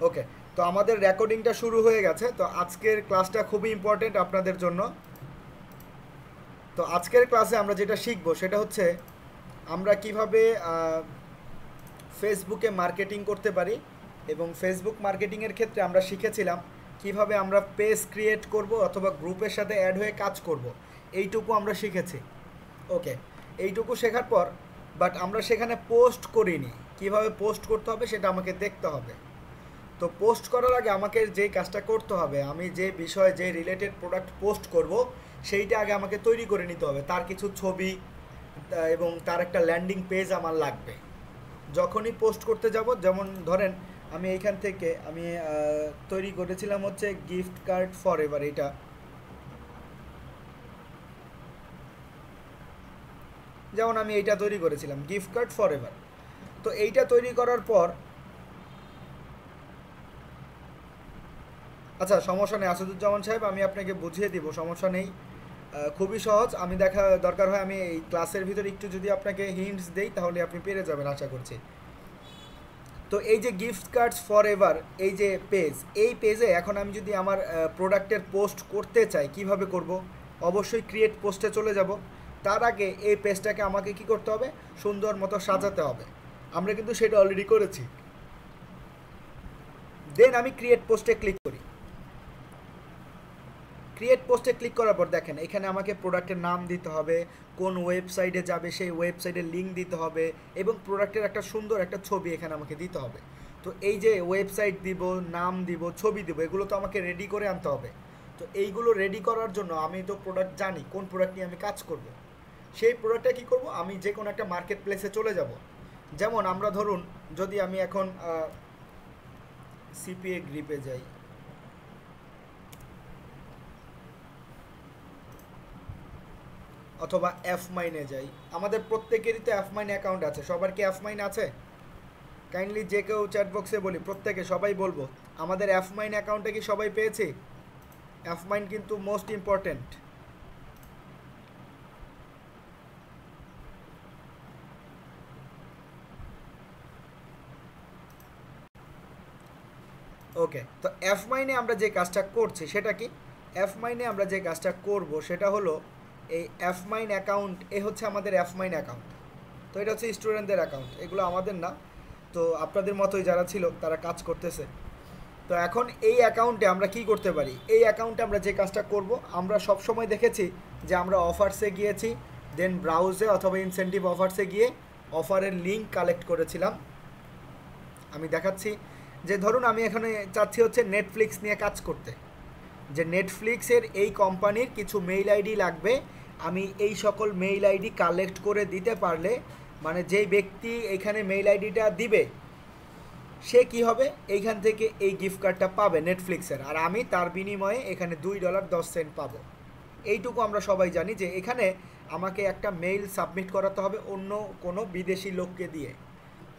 ওকে, তো আমাদের রেকর্ডিংটা শুরু হয়ে গেছে। তো আজকের ক্লাসটা খুবই ইম্পর্টেন্ট আপনাদের জন্য। তো আজকের ক্লাসে আমরা যেটা শিখবো সেটা হচ্ছে আমরা কিভাবে ফেসবুকে মার্কেটিং করতে পারি, এবং ফেসবুক মার্কেটিংয়ের ক্ষেত্রে আমরা শিখেছিলাম কিভাবে আমরা পেজ ক্রিয়েট করব অথবা গ্রুপের সাথে অ্যাড হয়ে কাজ করব। এইটুকু আমরা শিখেছি। ওকে, এইটুকু শেখার পর বাট আমরা সেখানে পোস্ট করিনি। কিভাবে পোস্ট করতে হবে সেটা আমাকে দেখতে হবে। তো পোস্ট করার আগে আমাকে যেই কাজটা করতে হবে, আমি যে বিষয়ে যে রিলেটেড প্রোডাক্ট পোস্ট করব সেইটা আগে আমাকে তৈরি করে নিতে হবে। তার কিছু ছবি এবং তার একটা ল্যান্ডিং পেজ আমার লাগবে। যখনই পোস্ট করতে যাব, যেমন ধরেন আমি এইখান থেকে আমি তৈরি করেছিলাম হচ্ছে গিফট কার্ড ফর এভার। এটা যেমন আমি এইটা তৈরি করেছিলাম গিফট কার্ড ফর এভার। তো এইটা তৈরি করার পর আচ্ছা, সমস্যা নেই আসাদুজ্জামান সাহেব, আমি আপনাকে বুঝিয়ে দিব, সমস্যা নেই। খুবই সহজ। আমি দেখা দরকার হয় আমি এই ক্লাসের ভিতরে একটু যদি আপনাকে হিন্টস দেই তাহলে আপনি পেরে যাবেন আশা করছি। তো এই যে গিফট কার্ডস ফর এভার, এই যে পেজ, এই পেজে এখন আমি যদি আমার প্রোডাক্টের পোস্ট করতে চাই কিভাবে করব? অবশ্যই ক্রিয়েট পোস্টে চলে যাব। তার আগে এই পেজটাকে আমাকে কি করতে হবে? সুন্দর মতো সাজাতে হবে। আমরা কিন্তু সেটা অলরেডি করেছি। দেন আমি ক্রিয়েট পোস্টে ক্লিক করি। ক্রিয়েট পোস্টে ক্লিক করার পর দেখেন এখানে আমাকে প্রোডাক্টের নাম দিতে হবে, কোন ওয়েবসাইটে যাবে সেই ওয়েবসাইটের লিঙ্ক দিতে হবে, এবং প্রোডাক্টের একটা সুন্দর একটা ছবি এখানে আমাকে দিতে হবে। তো এই যে ওয়েবসাইট দিব, নাম দিব, ছবি দিব, এগুলো তো আমাকে রেডি করে আনতে হবে। তো এইগুলো রেডি করার জন্য আমি তো প্রোডাক্ট জানি কোন প্রোডাক্ট নিয়ে আমি কাজ করব। সেই প্রোডাক্টটা কী করব, আমি যে কোনো একটা মার্কেট প্লেসে চলে যাব। যেমন আমরা ধরুন যদি আমি এখন সিপিএ গ্রিপে যাই, অথবা এফ মাইনে যাই। আমাদের প্রত্যেকেরই তো এফ মাইন অ্যাকাউন্ট আছে। সবার কি এফ মাইন আছে? কাইন্ডলি যে কেউ চ্যাট বক্সে বলি, প্রত্যেকে সবাই বলবো আমাদের এফ মাইন অ্যাকাউন্টে কি সবাই পেয়েছি? এফ মাইন কিন্তু মোস্ট ইম্পর্টেন্ট। ওকে, তো এফ মাইনে আমরা যে কাজটা করছি সেটা কি? এফ মাইনে আমরা যে কাজটা করব সেটা হলো এই এফ মাইন অ্যাকাউন্ট। এ হচ্ছে আমাদের এফ মাইন অ্যাকাউন্ট। তো এটা হচ্ছে স্টুডেন্টদের অ্যাকাউন্ট, এগুলো আমাদের না। তো আপনাদের মতোই যারা ছিল তারা কাজ করতেছে। তো এখন এই অ্যাকাউন্টে আমরা কি করতে পারি? এই অ্যাকাউন্টে আমরা যে কাজটা করব, আমরা সব সময় দেখেছি যে আমরা অফার্সে গিয়েছি, দেন ব্রাউজে অথবা ইনসেন্টিভ অফার্সে গিয়ে অফারের লিঙ্ক কালেক্ট করেছিলাম। আমি দেখাচ্ছি যে ধরুন আমি এখানে চাচ্ছি হচ্ছে নেটফ্লিক্স নিয়ে কাজ করতে, যে নেটফ্লিক্সের এই কোম্পানির কিছু মেইল আইডি লাগবে। আমি এই সকল মেইল আইডি কালেক্ট করে দিতে পারলে, মানে যেই ব্যক্তি এখানে মেইল আইডিটা দিবে সে কি হবে, এইখান থেকে এই গিফট কার্ডটা পাবে নেটফ্লিক্সের, আর আমি তার বিনিময়ে এখানে $2.10 পাবো। এইটুকু আমরা সবাই জানি যে এখানে আমাকে একটা মেইল সাবমিট করাতে হবে অন্য কোনো বিদেশি লোককে দিয়ে।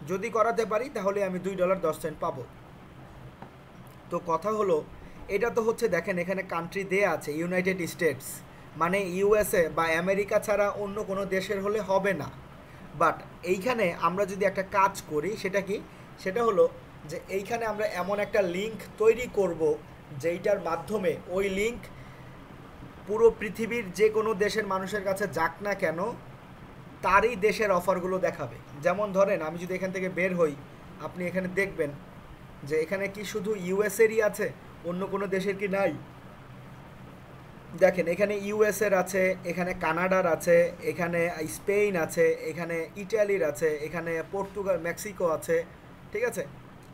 যদি করাতে পারি তাহলে আমি $2.10 পাবো। তো কথা হলো, এটা তো হচ্ছে দেখেন এখানে কান্ট্রি দেয়া আছে ইউনাইটেড স্টেটস, মানে ইউএসএ বা আমেরিকা ছাড়া অন্য কোনো দেশের হলে হবে না। বাট এইখানে আমরা যদি একটা কাজ করি সেটা কি? সেটা হলো যে এইখানে আমরা এমন একটা লিঙ্ক তৈরি করব যেইটার মাধ্যমে ওই লিঙ্ক পুরো পৃথিবীর যে কোনো দেশের মানুষের কাছে যাক না কেন তারই দেশের অফারগুলো দেখাবে। যেমন ধরেন আমি যদি এখান থেকে বের হই, আপনি এখানে দেখবেন যে এখানে কি শুধু ইউএসএরই আছে, অন্য কোনো দেশের কি নাই? দেখেন এখানে ইউএসএর আছে, এখানে কানাডার আছে, এখানে স্পেন আছে, এখানে ইটালির আছে, এখানে পর্তুগাল, মেক্সিকো আছে, ঠিক আছে?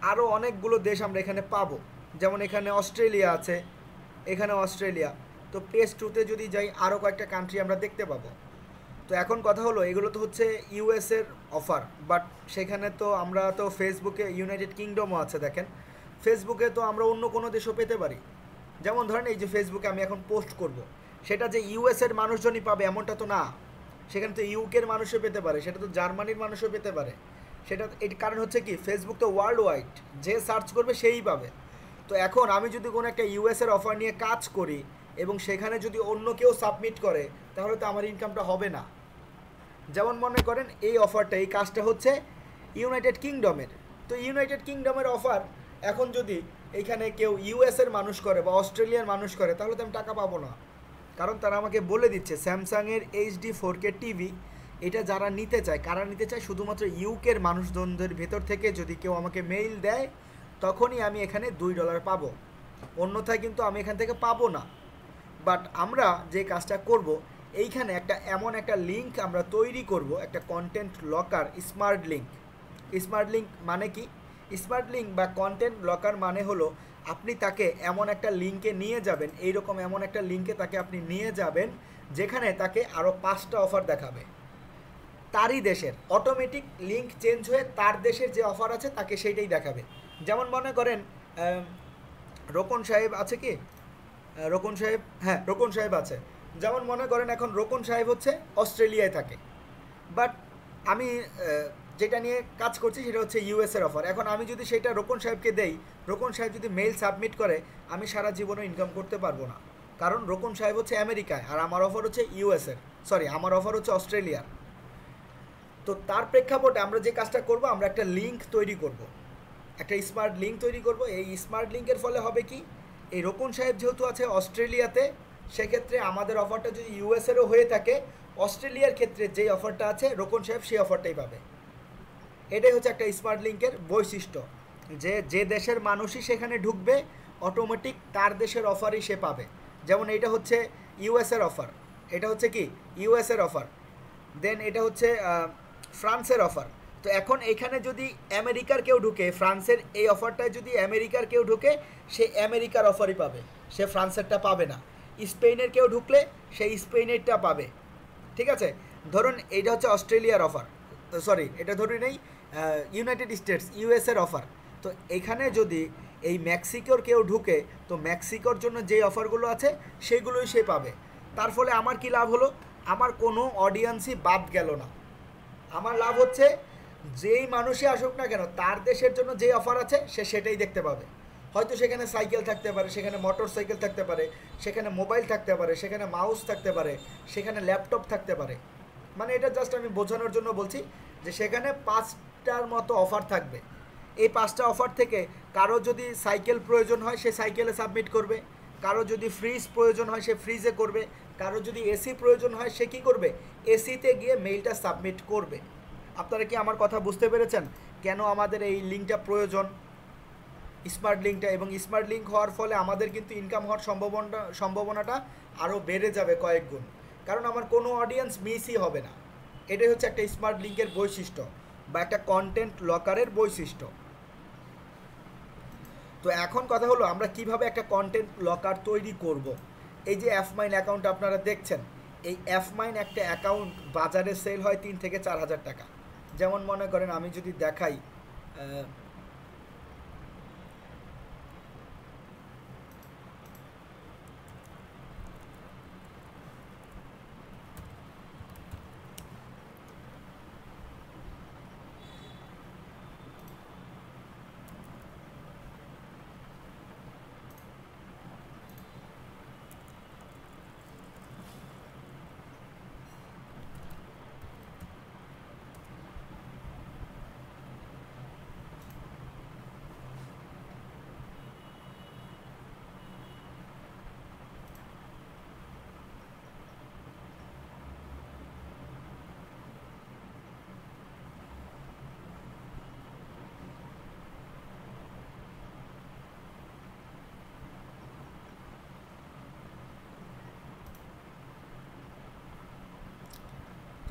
আরও অনেকগুলো দেশ আমরা এখানে পাবো। যেমন এখানে অস্ট্রেলিয়া আছে, এখানে অস্ট্রেলিয়া। তো পেজ 2-তে যদি যাই আরও কয়েকটা কান্ট্রি আমরা দেখতে পাবো। তো এখন কথা হলো এগুলো তো হচ্ছে ইউএসের অফার, বাট সেখানে তো আমরা তো ফেসবুকে ইউনাইটেড কিংডমও আছে। দেখেন ফেসবুকে তো আমরা অন্য কোনো দেশও পেতে পারি। যেমন ধরেন এই যে ফেসবুকে আমি এখন পোস্ট করব, সেটা যে ইউএসের মানুষজনই পাবে এমনটা তো না। সেখানে তো ইউকের মানুষও পেতে পারে, সেটা তো জার্মানির মানুষও পেতে পারে। সেটা এর কারণ হচ্ছে কি, ফেসবুক তো ওয়ার্ল্ড ওয়াইড, যে সার্চ করবে সেই পাবে। তো এখন আমি যদি কোনো একটা ইউএসের অফার নিয়ে কাজ করি এবং সেখানে যদি অন্য কেউ সাবমিট করে তাহলে তো আমার ইনকামটা হবে না। যেমন মনে করেন এই অফারটা, এই কাজটা হচ্ছে ইউনাইটেড কিংডমের। তো ইউনাইটেড কিংডমের অফার এখন যদি এইখানে কেউ ইউএসের মানুষ করে বা অস্ট্রেলিয়ার মানুষ করে তাহলে তো আমি টাকা পাবো না, কারণ তারা আমাকে বলে দিচ্ছে স্যামসাংয়ের HD 4K টিভি এটা যারা নিতে চায়, কারা নিতে চায়, শুধুমাত্র ইউকের মানুষজনদের ভেতর থেকে যদি কেউ আমাকে মেইল দেয় তখনই আমি এখানে $2 পাবো, অন্যথায় কিন্তু আমি এখান থেকে পাবো না। বাট আমরা যে কাজটা করব, এইখানে এমন একটা লিঙ্ক আমরা তৈরি করব, একটা content locker smart link. Smart link মানে কি? স্মার্ট লিঙ্ক বা কন্টেন্ট লকার মানে হলো আপনি তাকে এমন একটা লিঙ্কে নিয়ে যাবেন, এইরকম এমন একটা লিঙ্কে তাকে আপনি নিয়ে যাবেন যেখানে তাকে আরও 5টা অফার দেখাবে তারই দেশের, অটোমেটিক লিঙ্ক চেঞ্জ হয়ে তার দেশের যে অফার আছে তাকে সেইটাই দেখাবে। যেমন মনে করেন রোকন সাহেব আছে কি, রোকন সাহেব, হ্যাঁ রোকন সাহেব আছে। যেমন মনে করেন এখন রোকন সাহেব হচ্ছে অস্ট্রেলিয়ায় থাকে, বাট আমি যেটা নিয়ে কাজ করছি সেটা হচ্ছে ইউএসের অফার। এখন আমি যদি সেটা রোকন সাহেবকে দেই, রোকন সাহেব যদি মেইল সাবমিট করে, আমি সারা জীবনও ইনকাম করতে পারবো না, কারণ রোকন সাহেব হচ্ছে আমেরিকায় আর আমার অফার হচ্ছে ইউএসের, সরি আমার অফার হচ্ছে অস্ট্রেলিয়ার। তো তার প্রেক্ষাপটে আমরা যে কাজটা করব, আমরা একটা লিঙ্ক তৈরি করব, একটা স্মার্ট লিঙ্ক তৈরি করব। এই স্মার্ট লিঙ্কের ফলে হবে কি, এই রোকন সাহেব যেহেতু আছে অস্ট্রেলিয়াতে, সেক্ষেত্রে আমাদের অফারটা যদি ইউএসেরও হয়ে থাকে, অস্ট্রেলিয়ার ক্ষেত্রে যেই অফারটা আছে রোকন সাহেব সেই অফারটাই পাবে। এটাই হচ্ছে একটা স্মার্ট লিঙ্কের বৈশিষ্ট্য, যে যে দেশের মানুষই সেখানে ঢুকবে অটোমেটিক তার দেশের অফারই সে পাবে। যেমন এটা হচ্ছে ইউএসের অফার, এটা হচ্ছে কি ইউএসের অফার, দেন এটা হচ্ছে ফ্রান্সের অফার। তো এখন এখানে যদি আমেরিকার কেউ ঢুকে, ফ্রান্সের এই অফারটায় যদি আমেরিকার কেউ ঢুকে, সে আমেরিকার অফারই পাবে, সে ফ্রান্সেরটা পাবে না। স্পেনের কেউ ঢুকলে সেই স্পেনেরটা পাবে, ঠিক আছে। ধরুন এইটা হচ্ছে অস্ট্রেলিয়ার অফার, সরি এটা ধরুন এই ইউনাইটেড স্টেটস ইউএসের অফার। তো এখানে যদি এই মেক্সিকোর কেউ ঢুকে, তো মেক্সিকোর জন্য যেই অফারগুলো আছে সেগুলোই সে পাবে। তার ফলে আমার কি লাভ হলো, আমার কোনো অডিয়েন্সই বাদ গেল না। আমার লাভ হচ্ছে যেই মানুষই আসুক না কেন, তার দেশের জন্য যেই অফার আছে সে সেটাই দেখতে পাবে। হয়তো সেখানে সাইকেল থাকতে পারে, সেখানে মোটর সাইকেল থাকতে পারে, সেখানে মোবাইল থাকতে পারে, সেখানে মাউস থাকতে পারে, সেখানে ল্যাপটপ থাকতে পারে। মানে এটা জাস্ট আমি বোঝানোর জন্য বলছি যে সেখানে 5টার মতো অফার থাকবে। এই 5টা অফার থেকে কারো যদি সাইকেল প্রয়োজন হয় সে সাইকেলে সাবমিট করবে, কারো যদি ফ্রিজ প্রয়োজন হয় সে ফ্রিজে করবে, কারো যদি এসি প্রয়োজন হয় সে কী করবে, এসিতে গিয়ে মেইলটা সাবমিট করবে। আপনারা কি আমার কথা বুঝতে পেরেছেন কেন আমাদের এই লিঙ্কটা প্রয়োজন, স্মার্ট লিঙ্কটা? এবং স্মার্ট লিঙ্ক হওয়ার ফলে আমাদের কিন্তু ইনকাম হওয়ার সম্ভাবনাটা আরও বেড়ে যাবে কয়েক গুণ, কারণ আমার কোনো অডিয়েন্স মিসই হবে না। এটাই হচ্ছে একটা স্মার্ট লিঙ্কের বৈশিষ্ট্য বা একটা কন্টেন্ট লকারের বৈশিষ্ট্য। তো এখন কথা হলো আমরা কিভাবে একটা কন্টেন্ট লকার তৈরি করব। এই যে অ্যাফমাইন অ্যাকাউন্ট আপনারা দেখছেন, এই অ্যাফমাইন একটা অ্যাকাউন্ট বাজারে সেল হয় 3 থেকে 4 হাজার টাকা। যেমন মনে করেন আমি যদি দেখাই,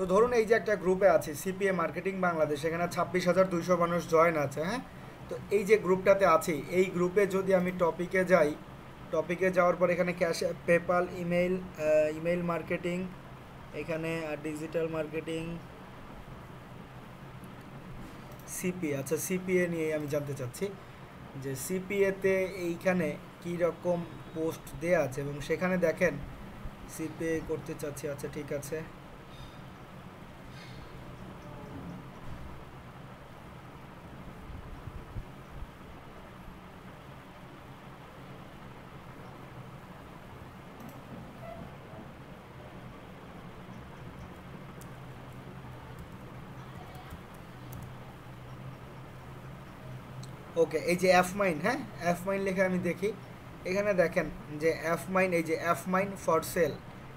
তো ধরুন এই যে একটা গ্রুপে আছে সিপিএ মার্কেটিং বাংলাদেশ, এখানে 26,200 মানুষ জয়েন আছে, হ্যাঁ। তো এই যে গ্রুপটাতে আছি, এই গ্রুপে যদি আমি টপিকে যাই, টপিকে যাওয়ার পর এখানে ক্যাশ, পেপাল, ইমেইল মার্কেটিং, এখানে ডিজিটাল মার্কেটিং, সিপিএ, আচ্ছা সিপিএ নিয়ে আমি জানতে চাচ্ছি যে সিপিএতে এইখানে কী রকম পোস্ট দেওয়া আছে, এবং সেখানে দেখেন সিপিএ করতে চাচ্ছি, আচ্ছা ঠিক আছে। ওকে, এই যে এফ মাইন, হ্যাঁ এফ মাইন লিখে আমি দেখি, এখানে দেখেন যে এফ মাইন, এই যে এফ মাইন ফর সেল,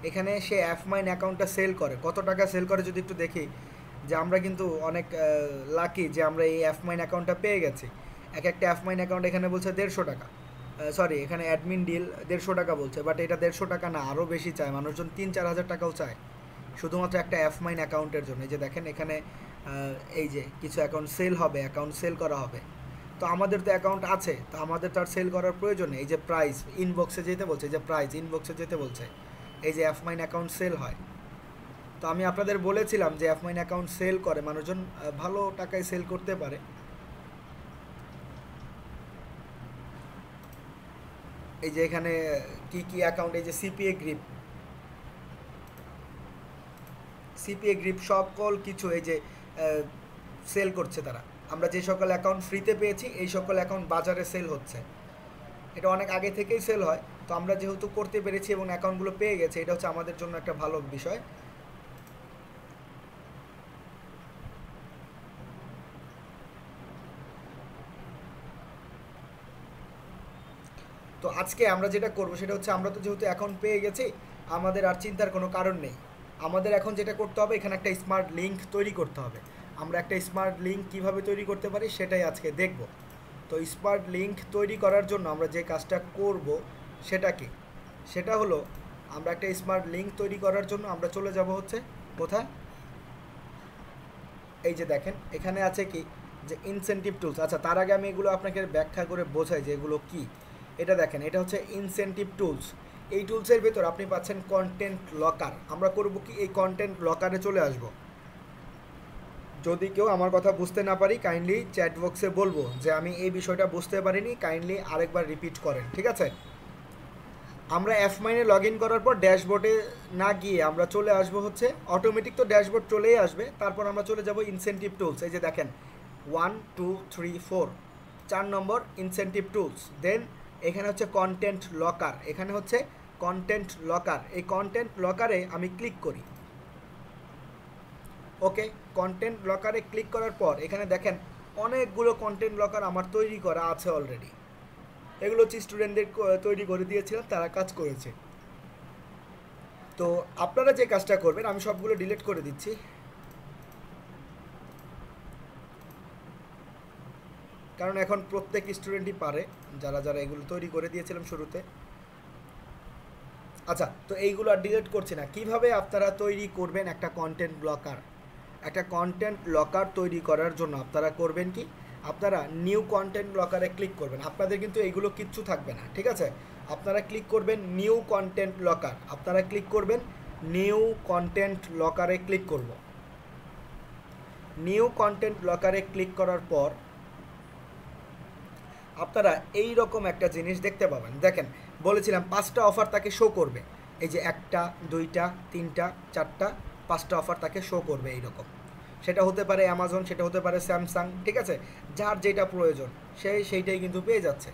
এখানে সে এফ মাইন অ্যাকাউন্টটা সেল করে, কত টাকা সেল করে যদি একটু দেখি, যে আমরা কিন্তু অনেক লাকি যে আমরা এই এফ মাইন অ্যাকাউন্টটা পেয়ে গেছি। এক একটা এফ মাইন অ্যাকাউন্ট এখানে বলছে 150 টাকা, সরি এখানে অ্যাডমিন ডিল 150 টাকা বলছে, বাট এটা 150 টাকা না, আরও বেশি চায় মানুষজন, 3-4 হাজার টাকাও চায় শুধুমাত্র একটা এফ মাইন অ্যাকাউন্টের জন্য। এই যে দেখেন এখানে এই যে কিছু অ্যাকাউন্ট সেল হবে, অ্যাকাউন্ট সেল করা হবে, তো আমাদের তো অ্যাকাউন্ট আছে, তো আমাদের তো আর সেল করার প্রয়োজন নেই। এই যে প্রাইস ইনবক্সে যেতে বলছে, এই যে প্রাইস ইনবক্সে যেতে বলছে, এই যে এফ মাইন অ্যাকাউন্ট সেল হয়। তো আমি আপনাদের বলেছিলাম যে এফ মাইন অ্যাকাউন্ট সেল করে মানুষজন, ভালো টাকায় সেল করতে পারে। এই যে এখানে কি কি অ্যাকাউন্ট, এই যে সিপিএ গ্রিপ, সিপিএ গ্রিপ সকল কিছু এই যে সেল করছে তারা। আমরা যে সকল অ্যাকাউন্ট ফ্রিতে পেয়েছি এই সকল অ্যাকাউন্ট বাজারে সেল হচ্ছে, এটা অনেক আগে থেকেই সেল হয়, তো আমরা যেহেতু করতে পেরেছি এবং অ্যাকাউন্টগুলো পেয়ে গেছে, এটা হচ্ছে আমাদের জন্য একটা ভালো বিষয়। তো আজকে আমরা যেটা করবো সেটা হচ্ছে, আমরা তো যেহেতু অ্যাকাউন্ট পেয়ে গেছি, আমাদের আর চিন্তার কোনো কারণ নেই। আমাদের এখন যেটা করতে হবে, এখানে একটা স্মার্ট লিঙ্ক তৈরি করতে হবে। আমরা একটা স্মার্ট লিঙ্ক কীভাবে তৈরি করতে পারি সেটাই আজকে দেখব। তো স্মার্ট লিঙ্ক তৈরি করার জন্য আমরা যে কাজটা করব সেটা কি, সেটা হলো আমরা একটা স্মার্ট লিঙ্ক তৈরি করার জন্য আমরা চলে যাব হচ্ছে কোথায়, এই যে দেখেন এখানে আছে কি যে ইনসেনটিভ টুলস। আচ্ছা তার আগে আমি এগুলো আপনাকে ব্যাখ্যা করে বোঝাই যে এগুলো কী। এটা দেখেন, এটা হচ্ছে ইনসেনটিভ টুলস। এই টুলসের ভেতর আপনি পাচ্ছেন কন্টেন্ট লকার। আমরা করব কি, এই কন্টেন্ট লকারে চলে আসব। যদি কেউ আমার কথা বুঝতে না পারি, কাইন্ডলি চ্যাট বক্সে বলবো যে আমি এই বিষয়টা বুঝতে পারিনি, কাইন্ডলি আরেকবার রিপিট করেন, ঠিক আছে। আমরা এফ মাইনে লগ ইন করার পর ড্যাশবোর্ডে না গিয়ে আমরা চলে আসবো হচ্ছে, অটোমেটিক তো ড্যাশবোর্ড চলেই আসবে, তারপর আমরা চলে যাব ইনসেনটিভ টুলস। এই যে দেখেন 1 2 3 4, 4 নম্বর ইনসেনটিভ টুলস। দেন এখানে হচ্ছে কন্টেন্ট লকার, এখানে হচ্ছে কন্টেন্ট লকার। এই কন্টেন্ট লকারে আমি ক্লিক করি। ওকে, কন্টেন্ট লকারে ক্লিক করার পর এখানে দেখেন অনেকগুলো কন্টেন্ট লকার আমার তৈরি করা আছে অলরেডি। এগুলো হচ্ছে স্টুডেন্টদের তৈরি করে দিয়েছিলাম, তারা কাজ করেছে। তো আপনারা যে কাজটা করবেন, আমি সবগুলো ডিলিট করে দিচ্ছি। কারণ এখন প্রত্যেক স্টুডেন্টই পারে, যারা যারা এগুলো তৈরি করে দিয়েছিলাম শুরুতে। আচ্ছা, তো এইগুলো আর ডিলিট করছি না। কিভাবে আপনারা তৈরি করবেন একটা কন্টেন্ট ব্লকার? একটা কন্টেন্ট লকার তৈরি করার জন্য আপনারা করবেন কি, আপনারা নিউ কন্টেন্ট লকারে ক্লিক করবেন। আপনাদের কিন্তু এইগুলো কিচ্ছু থাকবে না, ঠিক আছে। আপনারা ক্লিক করবেন নিউ কন্টেন্ট লকার, আপনারা ক্লিক করবেন নিউ কন্টেন্ট লকারে ক্লিক করব। নিউ কন্টেন্ট লকারে ক্লিক করার পর আপনারা এই রকম একটা জিনিস দেখতে পাবেন। দেখেন বলেছিলাম 5টা অফার তাকে শো করবে, এই যে 1টা 2টা 3টা 4টা 5টা অফার তাকে শো করবে এইরকম। সেটা হতে পারে অ্যামাজন, সেটা হতে পারে স্যামসাং, ঠিক আছে। যার যেটা প্রয়োজন সেইটাই কিন্তু পেয়ে যাচ্ছে।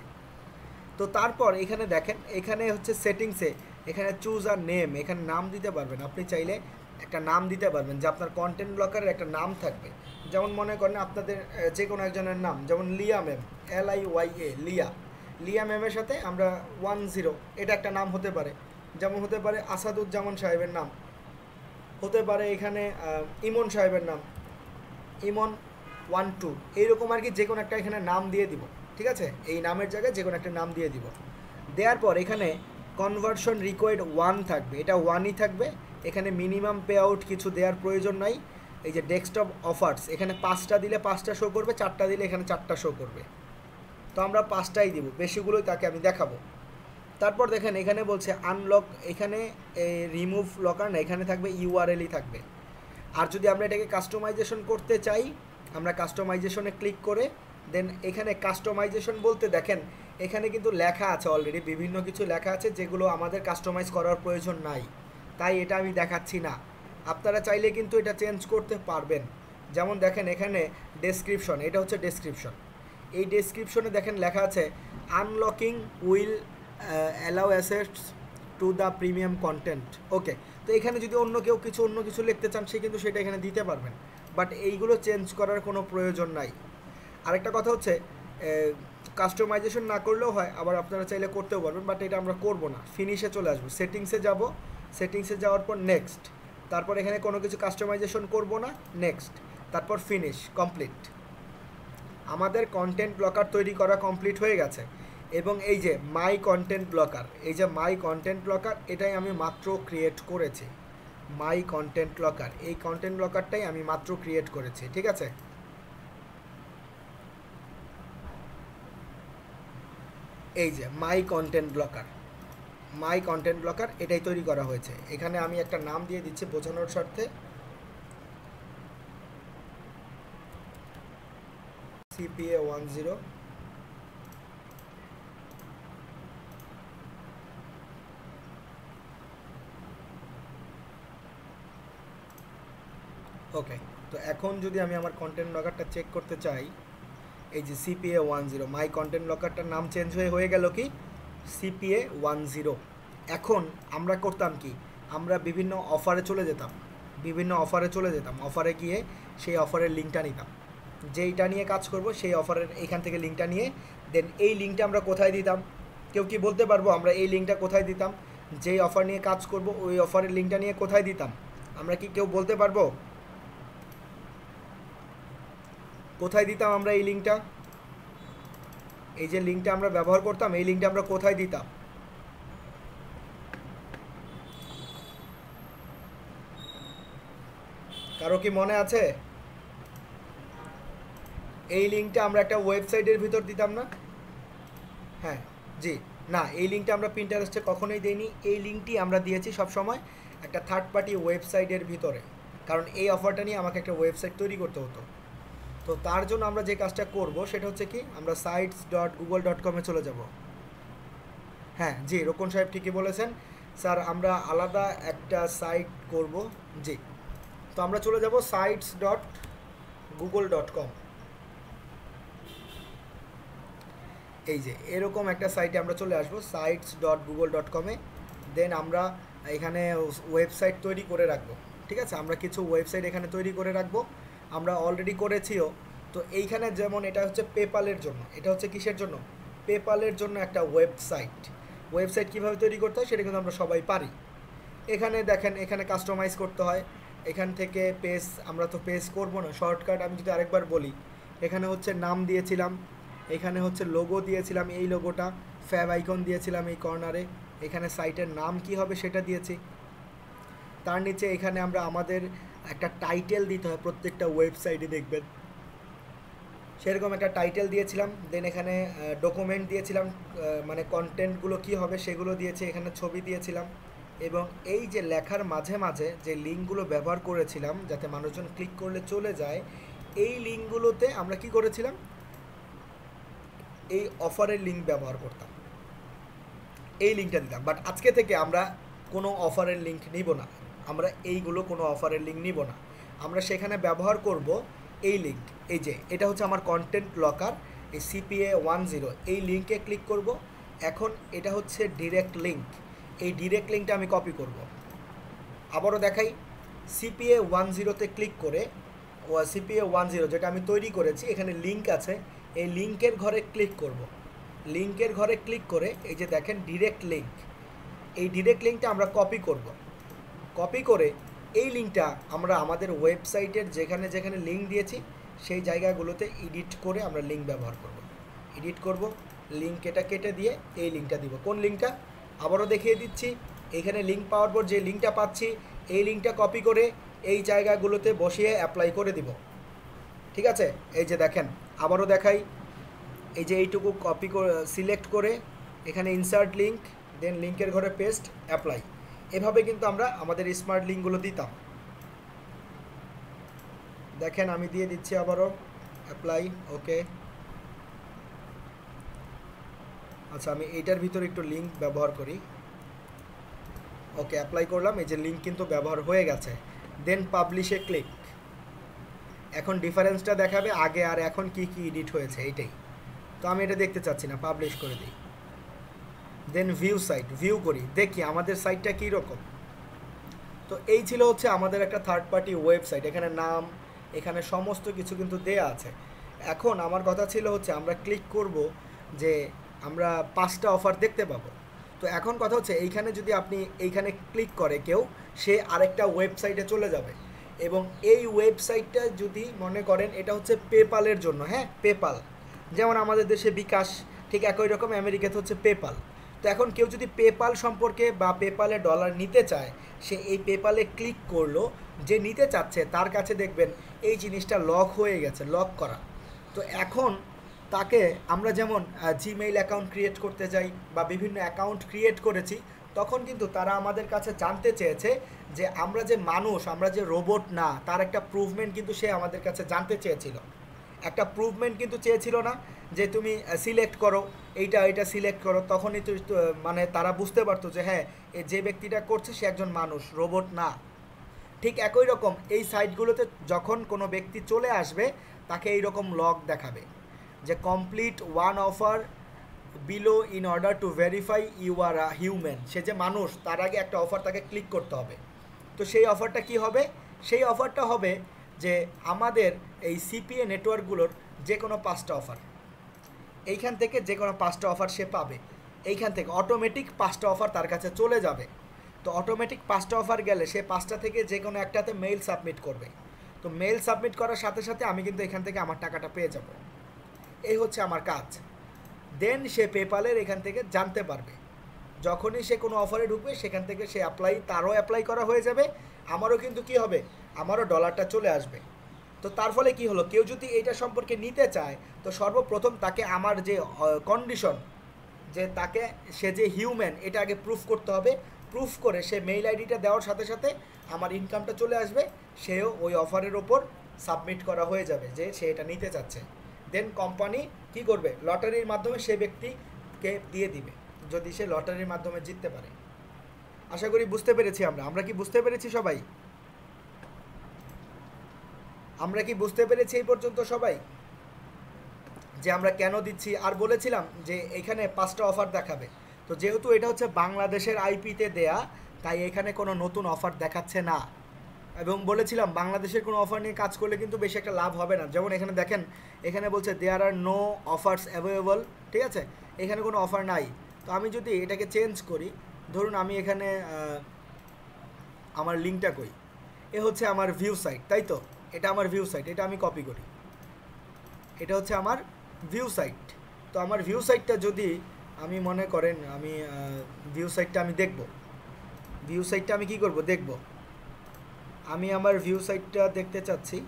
তো তারপর এখানে দেখেন, এখানে হচ্ছে সেটিংসে, এখানে চুজ আর নেম, এখানে নাম দিতে পারবেন। আপনি চাইলে একটা নাম দিতে পারবেন, যে আপনার কন্টেন্ট ব্লকারের একটা নাম থাকবে। যেমন মনে করেন আপনাদের যে কোনো একজনের নাম, যেমন লিয়া ম্যাম, LIYA, লিয়া, লিয়া ম্যামের সাথে আমরা 10, এটা একটা নাম হতে পারে। যেমন হতে পারে আসাদুজ্জামান সাহেবের নাম, হতে পারে এখানে ইমন সাহেবের নাম, ইমন 1 2, এইরকম আর কি, যে কোনো একটা এখানে নাম দিয়ে দিব, ঠিক আছে। এই নামের জায়গায় যে কোনো একটা নাম দিয়ে দিব। দেওয়ার পর এখানে কনভার্সন রিকোয়ার্ড 1 থাকবে, এটা 1ই থাকবে। এখানে মিনিমাম পে আউট কিছু দেওয়ার প্রয়োজন নাই। এই যে ডেস্কটপ অফার্স, এখানে 5টা দিলে 5টা শো করবে, 4টা দিলে এখানে 4টা শো করবে। তো আমরা 5টাই দিব, বেশিগুলোই তাকে আমি দেখাবো। তারপর দেখেন এখানে বলছে আনলক, এখানে রিমুভ লকার না, এখানে থাকবে ইউআরএলই থাকবে। আর যদি আমরা এটাকে কাস্টমাইজেশন করতে চাই, আমরা কাস্টমাইজেশনে ক্লিক করে দেন এখানে কাস্টমাইজেশন বলতে দেখেন এখানে কিন্তু লেখা আছে অলরেডি, বিভিন্ন কিছু লেখা আছে যেগুলো আমাদের কাস্টমাইজ করার প্রয়োজন নাই, তাই এটা আমি দেখাচ্ছি না। আপনারা চাইলে কিন্তু এটা চেঞ্জ করতে পারবেন। যেমন দেখেন এখানে ডেসক্রিপশন, এটা হচ্ছে ডেসক্রিপশন। এই ডেসক্রিপশনে দেখেন লেখা আছে unlocking will allow assets to the premium content. Okay, তো এখানে যদি অন্য কিছু লিখতে চান, সে কিন্তু সেটা এখানে দিতে পারবেন, বাট এইগুলো চেঞ্জ করার কোনো প্রয়োজন নাই। আরেকটা কথা হচ্ছে, কাস্টমাইজেশন না করলেও হয়, আবার আপনারা চাইলে করতেও পারবেন, বাট এটা আমরা করব না। ফিনিশে চলে আসবো, সেটিংসে যাব, সেটিংসে যাওয়ার পর নেক্সট, তারপর এখানে কোনো কিছু কাস্টমাইজেশন করব না, নেক্সট, তারপর ফিনিশ, কমপ্লিট। আমাদের কন্টেন্ট ব্লকার তৈরি করা কমপ্লিট হয়ে গেছে। এবং এই যে মাই কন্টেন্ট ব্লকার, এই যে মাই কন্টেন্ট ব্লকার, এটাই আমি মাত্র ক্রিয়েট করেছি। মাই কন্টেন্ট ব্লকার, এই কন্টেন্ট ব্লকারটাই আমি মাত্র ক্রিয়েট করেছি, ঠিক আছে। এই যে মাই কন্টেন্ট ব্লকার, মাই কন্টেন্ট ব্লকার এটাই তৈরি করা হয়েছে। এখানে আমি একটা নাম দিয়ে দিচ্ছি বোঝানোর স্বার্থে, CPA10। ওকে, তো এখন যদি আমি আমার কন্টেন্ট ব্লকারটা চেক করতে চাই, এই যে CPA10, মাই কন্টেন্ট ব্লকারটার নাম চেঞ্জ হয়ে গেল কি CPA10। এখন আমরা করতাম কি, আমরা বিভিন্ন অফারে চলে যেতাম, অফারে গিয়ে সেই অফারের লিঙ্কটা নিতাম, যেইটা নিয়ে কাজ করব সেই অফারের এইখান থেকে লিঙ্কটা নিয়ে দেন এই লিঙ্কটা আমরা কোথায় দিতাম, কেউ কি বলতে পারবো আমরা এই লিঙ্কটা কোথায় দিতাম? যেই অফার নিয়ে কাজ করব ওই অফারের লিঙ্কটা নিয়ে কোথায় দিতাম? আমরা কি কেউ বলতে পারবো কোথায় দিতাম আমরা এই লিঙ্কটা? এই যে লিঙ্কটা আমরা ব্যবহার করতাম, এই লিঙ্কটা আমরা কোথায় দিতাম? কারো কি মনে আছে? এই লিঙ্কটা আমরা একটা ওয়েবসাইটের ভিতর দিতাম না? হ্যাঁ, জি, না, এই লিঙ্কটা আমরা পিন্টারেস্টে কখনোই দেইনি। এই লিঙ্কটি আমরা দিয়েছি সবসময় একটা থার্ড পার্টি ওয়েবসাইটের ভিতরে, কারণ এই অফারটা নিয়ে আমাকে একটা ওয়েবসাইট তৈরি করতে হতো। তো তার জন্য আমরা যে কাজটা করব সেটা হচ্ছে কি, আমরা sites.google.com-এ চলে যাব। হ্যাঁ জি, রোকন সাহেব ঠিকই বলেছেন স্যার, আমরা আলাদা একটা সাইট করব। জি, তো আমরা চলে যাব sites.google.com। এই যে এরকম একটা সাইটে আমরা চলে আসব, sites.google.com-এ। দেন আমরা এখানে ওয়েবসাইট তৈরি করে রাখবো, ঠিক আছে। আমরা কিছু ওয়েবসাইট এখানে তৈরি করে রাখবো, আমরা অলরেডি করেছিও। তো এইখানে যেমন এটা হচ্ছে পেপালের জন্য, এটা হচ্ছে কিসের জন্য? পেপালের জন্য একটা ওয়েবসাইট কীভাবে তৈরি করতে হয় সেটা কিন্তু আমরা সবাই পারি। এখানে দেখেন, এখানে কাস্টমাইজ করতে হয়, এখান থেকে পেজ, আমরা তো পেজ করব না, শর্টকাট আমি যদি আরেকবার বলি, এখানে হচ্ছে নাম দিয়েছিলাম, এখানে হচ্ছে লোগো দিয়েছিলাম, এই লোগোটা, ফ্যাব আইকন দিয়েছিলাম এই কর্নারে, এখানে সাইটের নাম কি হবে সেটা দিয়েছি। তার নিচে এখানে আমরা আমাদের একটা টাইটেল দিতে হয়, প্রত্যেকটা ওয়েবসাইটে দেখবেন সেরকম একটা টাইটেল দিয়েছিলাম। দেন এখানে ডকুমেন্ট দিয়েছিলাম, মানে কন্টেন্টগুলো কি হবে সেগুলো দিয়েছি, এখানে ছবি দিয়েছিলাম। এবং এই যে লেখার মাঝে মাঝে যে লিঙ্কগুলো ব্যবহার করেছিলাম যাতে মানুষজন ক্লিক করলে চলে যায়, এই লিঙ্কগুলোতে আমরা কি করেছিলাম, এই অফারের লিঙ্ক ব্যবহার করতাম, এই লিঙ্কটা দিতাম। বাট আজকে থেকে আমরা কোনো অফারের লিঙ্ক নিব না, আমরা এইগুলো কোনো অফারের লিঙ্ক নিব না, আমরা সেখানে ব্যবহার করব এই লিঙ্ক। এই যে এটা হচ্ছে আমার কন্টেন্ট ব্লকার, এই CPA10, এই লিঙ্কে ক্লিক করব। এখন এটা হচ্ছে ডিরেক্ট লিঙ্ক, এই ডিরেক্ট লিঙ্কটা আমি কপি করব। আবারও দেখাই, CPA10-তে ক্লিক করে, CPA10 যেটা আমি তৈরি করেছি, এখানে লিঙ্ক আছে, এই লিঙ্কের ঘরে ক্লিক করব। লিঙ্কের ঘরে ক্লিক করে এই যে দেখেন ডিরেক্ট লিঙ্ক, এই ডিরেক্ট লিঙ্কটা আমরা কপি করব। কপি করে এই লিঙ্কটা আমরা আমাদের ওয়েবসাইটের যেখানে যেখানে লিঙ্ক দিয়েছি সেই জায়গাগুলোতে এডিট করে আমরা লিঙ্ক ব্যবহার করব। এডিট করব, লিঙ্ক এটা কেটে দিয়ে এই লিঙ্কটা দিব। কোন লিঙ্কটা? আবারও দেখিয়ে দিচ্ছি, এখানে লিঙ্ক পাওয়ার পর যে লিঙ্কটা পাচ্ছি এই লিঙ্কটা কপি করে এই জায়গাগুলোতে বসিয়ে অ্যাপ্লাই করে দিব, ঠিক আছে। এই যে দেখেন, আবারও দেখাই, এই যে এইটুকু কপি করে সিলেক্ট করে এখানে ইনসার্ট লিঙ্ক, দেন লিঙ্কের ঘরে পেস্ট, অ্যাপ্লাই। এভাবে কিন্তু আমরা আমাদের স্মার্ট লিঙ্কগুলো দিতাম। দেখেন আমি দিয়ে দিচ্ছি আবারও, অ্যাপ্লাই, ওকে। আচ্ছা, আমি এইটার ভিতরে একটু লিঙ্ক ব্যবহার করি, ওকে, অ্যাপ্লাই করলাম। এই যে লিঙ্ক কিন্তু ব্যবহার হয়ে গেছে। দেন পাবলিশে ক্লিক। এখন ডিফারেন্সটা দেখাবে আগে আর এখন কি কি এডিট হয়েছে এইটাই। তো আমি এটা দেখতে চাচ্ছি না, পাবলিশ করে দিই। দেন ভিউ সাইট, ভিউ করি, দেখি আমাদের সাইটটা কী রকম। তো এই ছিল হচ্ছে আমাদের একটা থার্ড পার্টি ওয়েবসাইট, এখানে নাম, এখানে সমস্ত কিছু কিন্তু দেয়া আছে। এখন আমার কথা ছিল হচ্ছে আমরা ক্লিক করব যে আমরা 5টা অফার দেখতে পাবো। তো এখন কথা হচ্ছে এইখানে যদি আপনি এইখানে ক্লিক করে কেউ, সে আরেকটা ওয়েবসাইটে চলে যাবে, এবং এই ওয়েবসাইটটা যদি মনে করেন এটা হচ্ছে পেপালের জন্য, হ্যাঁ পেপাল, যেমন আমাদের দেশে বিকাশ, ঠিক একই রকম আমেরিকাতে হচ্ছে পেপাল। তো এখন কেউ যদি পেপাল সম্পর্কে বা পেপালে ডলার নিতে চায়, সে এই পেপালে ক্লিক করলো, যে নিতে চাচ্ছে তার কাছে দেখবেন এই জিনিসটা লক হয়ে গেছে, লক করা। তো এখন তাকে আমরা যেমন জিমেইল অ্যাকাউন্ট ক্রিয়েট করতে যাই বা বিভিন্ন অ্যাকাউন্ট ক্রিয়েট করেছি, তখন কিন্তু তারা আমাদের কাছে জানতে চেয়েছে যে আমরা যে মানুষ, আমরা যে রোবট না, তার একটা প্রুভমেন্ট কিন্তু সে আমাদের কাছে জানতে চেয়েছিল। একটা প্রুভমেন্ট কিন্তু চেয়েছিল না, যে তুমি সিলেক্ট করো এইটা এইটা সিলেক্ট করো, তখনই মানে তারা বুঝতে পারতো যে হ্যাঁ যে ব্যক্তিটা করছে সে একজন মানুষ, রোবট না। ঠিক একই রকম এই সাইটগুলোতে যখন কোনো ব্যক্তি চলে আসবে, তাকে এই রকম লগ দেখাবে যে complete one offer below in order to verify you are a human. সে যে মানুষ, তার আগে একটা অফার তাকে ক্লিক করতে হবে। তো সেই অফারটা কি হবে? সেই অফারটা হবে যে আমাদের এই সিপিএ নেটওয়ার্কগুলোর যে কোনো 5টা অফার, এইখান থেকে যে কোনো 5টা অফার সে পাবে। এইখান থেকে অটোমেটিক 5টা অফার তার কাছে চলে যাবে। তো অটোমেটিক 5টা অফার গেলে সে 5টা থেকে যে কোনো একটাতে মেইল সাবমিট করবে। তো মেইল সাবমিট করার সাথে সাথে আমি কিন্তু এখান থেকে আমার টাকাটা পেয়ে যাব। এই হচ্ছে আমার কাজ। দেন সে পেপালের এখান থেকে জানতে পারবে, যখনই সে কোনো অফারে ঢুকবে সেখান থেকে সে তারও অ্যাপ্লাই করা হয়ে যাবে, আমারও কিন্তু কি হবে, আমারও ডলারটা চলে আসবে। তো তার ফলে কি হলো, কেউ যদি এইটা সম্পর্কে নিতে চায়, তো সর্বপ্রথম তাকে আমার যে কন্ডিশন, যে তাকে সে যে হিউম্যান, এটা আগে প্রুফ করতে হবে। প্রুফ করে সে মেইল আইডিটা দেওয়ার সাথে সাথে আমার ইনকামটা চলে আসবে, সেও ওই অফারের ওপর সাবমিট করা হয়ে যাবে যে সে এটা নিতে চাচ্ছে। দেন কোম্পানি কি করবে, লটারির মাধ্যমে সে ব্যক্তিকে দিয়ে দিবে, যদি সে লটারির মাধ্যমে জিততে পারে। আশা করি বুঝতে পেরেছি আমরা কি বুঝতে পেরেছি সবাই? আমরা কি বুঝতে পেরেছি এই পর্যন্ত সবাই যে আমরা কেন দিচ্ছি? আর বলেছিলাম যে এখানে 5টা অফার দেখাবে। তো যেহেতু এটা হচ্ছে বাংলাদেশের আইপিতে দেয়া, তাই এখানে কোনো নতুন অফার দেখাচ্ছে না। এবং বলেছিলাম বাংলাদেশের কোনো অফার নিয়ে কাজ করলে কিন্তু বেশি একটা লাভ হবে না। যেমন এখানে দেখেন, এখানে বলছে দেয়ার আর নো অফার্স অ্যাভেলেবল, ঠিক আছে, এখানে কোনো অফার নাই। তো আমি যদি এটাকে চেঞ্জ করি, ধরুন আমি এখানে আমার লিঙ্কটা কই, এ হচ্ছে আমার ভিউ সাইট, তাই তো, এটা আমার ভিউ সাইট, এটা আমি কপি করি, এটা হচ্ছে আমার ভিউ সাইট। তো আমার ভিউ সাইটটা যদি আমি মনে করেন আমি ভিউ সাইটটা আমি দেখব, ভিউ সাইটটা আমি কি করব, দেখব। আমি আমার ভিউ সাইটটা দেখতে চাচ্ছি।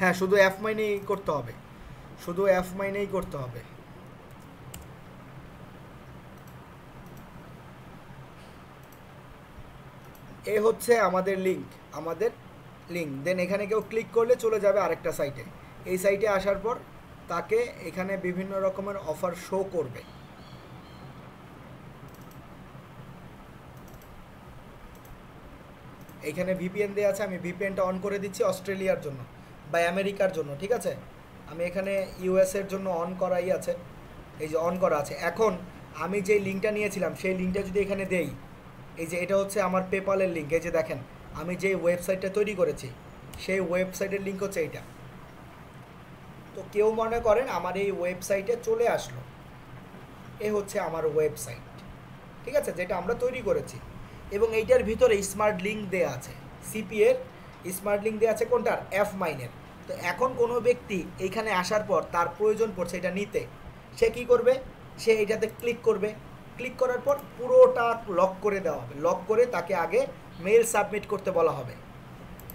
হ্যাঁ, শুধু এফ মাইনেই করতে হবে, শুধু এফ মাইনেই করতে হবে। এ হচ্ছে আমাদের লিঙ্ক। দেন এখানে কেউ ক্লিক করলে চলে যাবে আরেকটা সাইটে। এই সাইটে আসার পর তাকে এখানে বিভিন্ন রকমের অফার শো করবে। এইখানে ভিপিএন দেওয়া আছে, আমি ভিপিএনটা অন করে দিচ্ছি অস্ট্রেলিয়ার জন্য বা আমেরিকার জন্য, ঠিক আছে। আমি এখানে ইউএসের জন্য অন করাই আছে, এই যে অন করা আছে। এখন আমি যে লিঙ্কটা নিয়েছিলাম সেই লিঙ্কটা যদি এখানে দেই, এই যে এটা হচ্ছে আমার পেপালের লিঙ্ক, এই যে দেখেন আমি যে ওয়েবসাইটটা তৈরি করেছি সেই ওয়েবসাইটের লিঙ্ক হচ্ছে এইটা। তো কেউ মনে করেন আমার এই ওয়েবসাইটে চলে আসলো, এ হচ্ছে আমার ওয়েবসাইট, ঠিক আছে, যেটা আমরা তৈরি করেছি। এবং এইটার ভিতরে স্মার্ট লিঙ্ক দেওয়া আছে, সিপিএর স্মার্ট লিঙ্ক দেওয়া আছে কোনটার, এফ মাইনের। তো এখন কোনো ব্যক্তি এইখানে আসার পর তার প্রয়োজন পড়ছে এটা নিতে, সে কি করবে, সে এইটাতে ক্লিক করবে। ক্লিক করার পর পুরোটা লক করে দেওয়া হবে, লক করে তাকে আগে মেল সাবমিট করতে বলা হবে।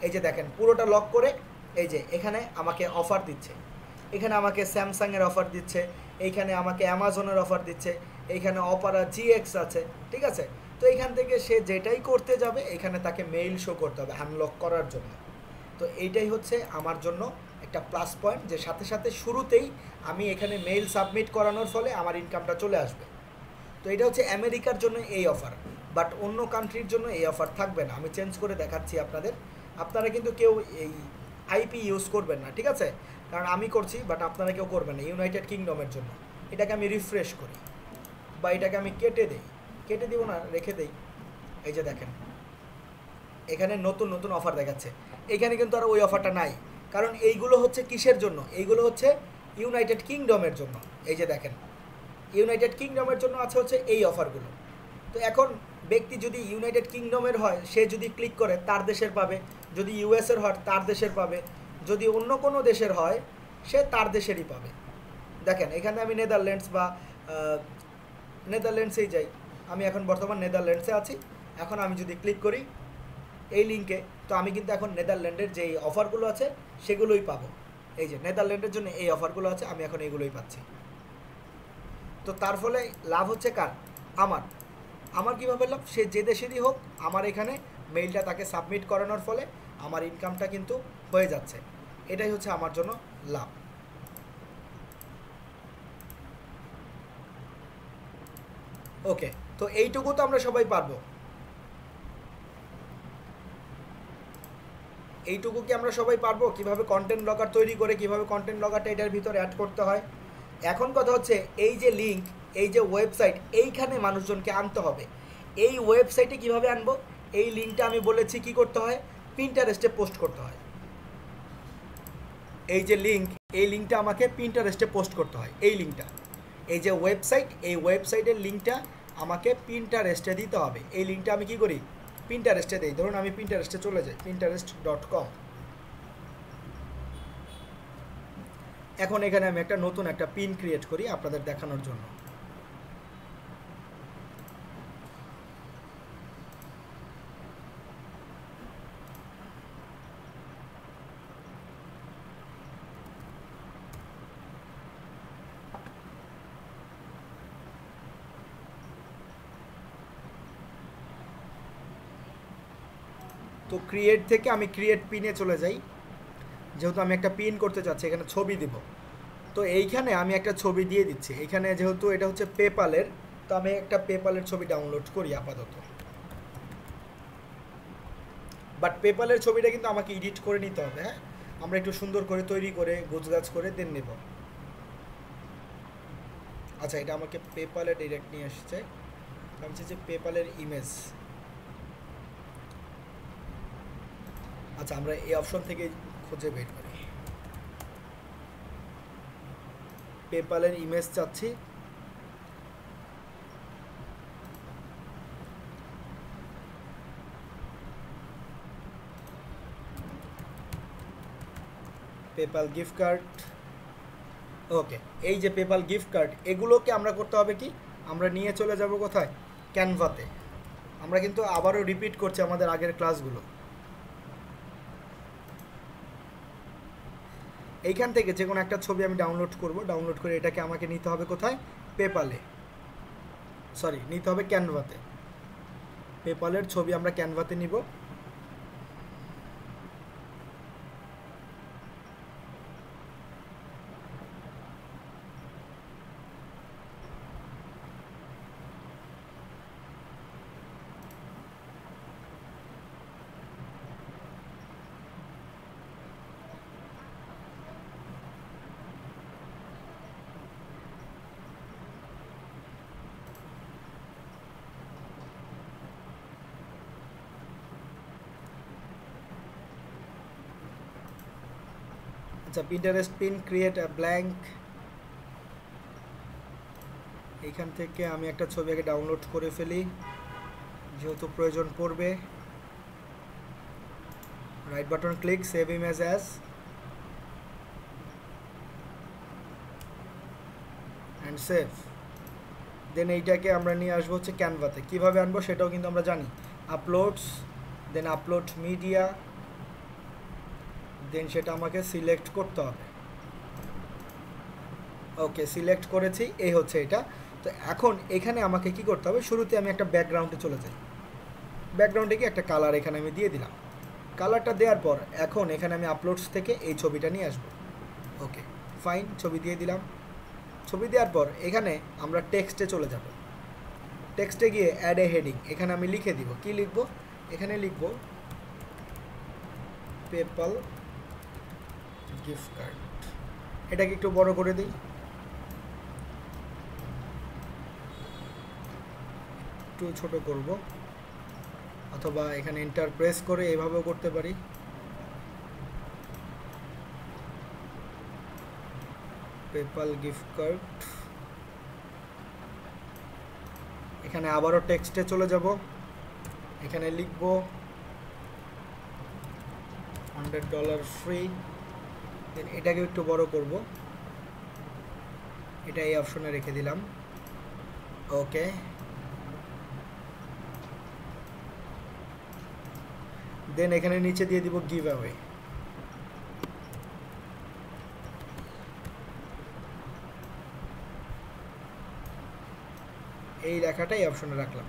এই যে দেখেন পুরোটা লক করে, এই যে এখানে আমাকে অফার দিচ্ছে, এখানে আমাকে স্যামসাংয়ের অফার দিচ্ছে, এইখানে আমাকে অ্যামাজনের অফার দিচ্ছে, এইখানে অপারা জিএক্স আছে, ঠিক আছে। তো এইখান থেকে সে যেটাই করতে যাবে এখানে তাকে মেইল শো করতে হবে আনলক করার জন্য। তো এইটাই হচ্ছে আমার জন্য একটা প্লাস পয়েন্ট, যে সাথে সাথে শুরুতেই আমি এখানে মেইল সাবমিট করানোর ফলে আমার ইনকামটা চলে আসবে। তো এটা হচ্ছে আমেরিকার জন্য এই অফার, বাট অন্য কান্ট্রির জন্য এই অফার থাকবে না। আমি চেঞ্জ করে দেখাচ্ছি আপনাদের, আপনারা কিন্তু কেউ এই আইপি ইউজ করবেন না, ঠিক আছে, কারণ আমি করছি, বাট আপনারা কেউ করবেন না ইউনাইটেড কিংডমের জন্য। এটাকে আমি রিফ্রেশ করি, বা এটাকে আমি কেটে দেই, কেটে দিব না, রেখে দেই, এই যে দেখেন এখানে নতুন নতুন অফার দেখাচ্ছে। এখানে কিন্তু আর ওই অফারটা নাই, কারণ এইগুলো হচ্ছে কিসের জন্য, এইগুলো হচ্ছে ইউনাইটেড কিংডমের জন্য। এই যে দেখেন ইউনাইটেড কিংডমের জন্য আছে হচ্ছে এই অফারগুলো। তো এখন ব্যক্তি যদি ইউনাইটেড কিংডমের হয় সে যদি ক্লিক করে তার দেশের পাবে, যদি ইউএসের হয় তার দেশের পাবে, যদি অন্য কোনো দেশের হয় সে তার দেশেরই পাবে। দেখেন এখানে আমি নেদারল্যান্ডস বা নেদারল্যান্ডসেই যাই, আমি এখন বর্তমান নেদারল্যান্ডসে আছি। এখন আমি যদি ক্লিক করি এই লিঙ্কে, তো আমি কিন্তু এখন নেদারল্যান্ডের যে অফারগুলো আছে সেগুলোই পাবো। এই যে নেদারল্যান্ডের জন্য এই অফারগুলো আছে, আমি এখন এইগুলোই পাচ্ছি। তো তার ফলে লাভ হচ্ছে কার? আমার। আমার কীভাবে লাভ? সে যে দেশেরই হোক, আমার এখানে মেইলটা তাকে সাবমিট করানোর ফলে আমার ইনকামটা কিন্তু হয়ে যাচ্ছে। এটাই হচ্ছে আমার জন্য লাভ। ওকে, তো এইটুকু তো আমরা সবাই পারবো। এইটুকু কি আমরা সবাই পারবো কিভাবে কন্টেন্ট ব্লগার তৈরি করে, কিভাবে কন্টেন্ট ব্লগারটা এটার ভিতরে অ্যাড করতে হয়? এখন কথা হচ্ছে এই যে লিঙ্ক, এই যে ওয়েবসাইট, এইখানে মানুষজনকে আনতে হবে। এই ওয়েবসাইটে কিভাবে আনবো? এই লিঙ্কটা আমি বলেছি কি করতে হয়, পিন্টারেস্টে পোস্ট করতে হয়। এই যে লিঙ্ক, এই লিঙ্কটা আমাকে পিন্টারেস্টে পোস্ট করতে হয়। এই লিঙ্কটা, এই যে ওয়েবসাইট, এই ওয়েবসাইটের লিঙ্কটা আমাকে পিন্টারেস্টে দিতে হবে। এই লিঙ্কটা আমি কি করি, পিন্টারেস্টে দেই। ধরুন আমি পিন্টারেস্টে চলে যাই, pinterest.com। এখন এখানে আমি একটা নতুন একটা পিন ক্রিয়েট করি আপনাদের দেখানোর জন্য। তো ক্রিয়েট থেকে আমি ক্রিয়েট পিনে চলে যাই। যেহেতু আমি একটা পিন করতে চাচ্ছি, এখানে ছবি দিব, তো এইখানে আমি একটা ছবি দিয়ে দিচ্ছি। এখানে যেহেতু এটা হচ্ছে পেপালের, তো আমি একটা পেপালের ছবি ডাউনলোড করি আপাতত। বাট পেপালের ছবিটা কিন্তু আমাকে এডিট করে নিতে হবে। হ্যাঁ, আমরা একটু সুন্দর করে তৈরি করে গোছগাছ করে দেন নেব। আচ্ছা, এটা আমাকে পেপালে ডিরেক্ট নিয়ে আসছে। আমি চাইছি পেপালের ইমেজ। আচ্ছা, আমরা এই অপশন থেকে খুঁজে বের করি। পেপালের ইমেজ চাচ্ছি। PayPal gift card. ওকে, এই যে পেপাল গিফট কার্ড, এগুলোকে আমরা করতে হবে কি, আমরা নিয়ে চলে যাব কোথায়, ক্যানভাতে। আমরা কিন্তু আবারও রিপিট করছি আমাদের আগের ক্লাসগুলো। এইখান থেকে যে কোনো একটা ছবি আমি ডাউনলোড করব। ডাউনলোড করে এটাকে আমাকে নিতে হবে কোথায়, পেপালে, সরি নিতে হবে ক্যানভাতে। পেপালের ছবি আমরা ক্যানভাতে নিব। আচ্ছা, Pinterest pin create a blank. এইখান থেকে আমি একটা ছবি আগে ডাউনলোড করে ফেলি যেহেতু প্রয়োজন পড়বে। Right button click, save image as, and save. Then এইটাকে আমরা নিয়ে আসবো হচ্ছে ক্যানভাতে। কীভাবে আনবো সেটাও কিন্তু আমরা জানি। আপলোডস, দেন আপলোড মিডিয়া, দেন সেটা আমাকে সিলেক্ট করতে হবে। ওকে, সিলেক্ট করেছি, এই হচ্ছে এটা। তো এখন এখানে আমাকে কি করতে হবে, শুরুতে আমি একটা ব্যাকগ্রাউন্ডে চলে যাই। ব্যাকগ্রাউন্ডে কি একটা কালার এখানে আমি দিয়ে দিলাম। কালারটা দেওয়ার পর এখন এখানে আমি আপলোডস থেকে এই ছবিটা নিয়ে আসবো। ওকে ফাইন, ছবি দিয়ে দিলাম। ছবি দেওয়ার পর এখানে আমরা টেক্সটে চলে যাব। টেক্সটে গিয়ে অ্যাড এ হেডিং, এখানে আমি লিখে দিব। কি লিখব, এখানে লিখব পেপাল গিফট কার্ড। এটাকে একটু বড় করে দিই। একটু ছোট করব, অথবা এখানে এন্টার প্রেস করে এভাবেও করতে পারি। পেপাল গিফট কার্ড, এখানে আবারও টেক্সটে চলে যাব, এখানে লিখব $100 ফ্রি, দেন এটাকে একটু বড় করব, এটা এই অপশনে রেখে দিলাম। ওকে, দেন এখানে নিচে দিয়ে দিব গিভ অ্যাওয়ে। এই লেখাটা এই অপশনে রাখলাম।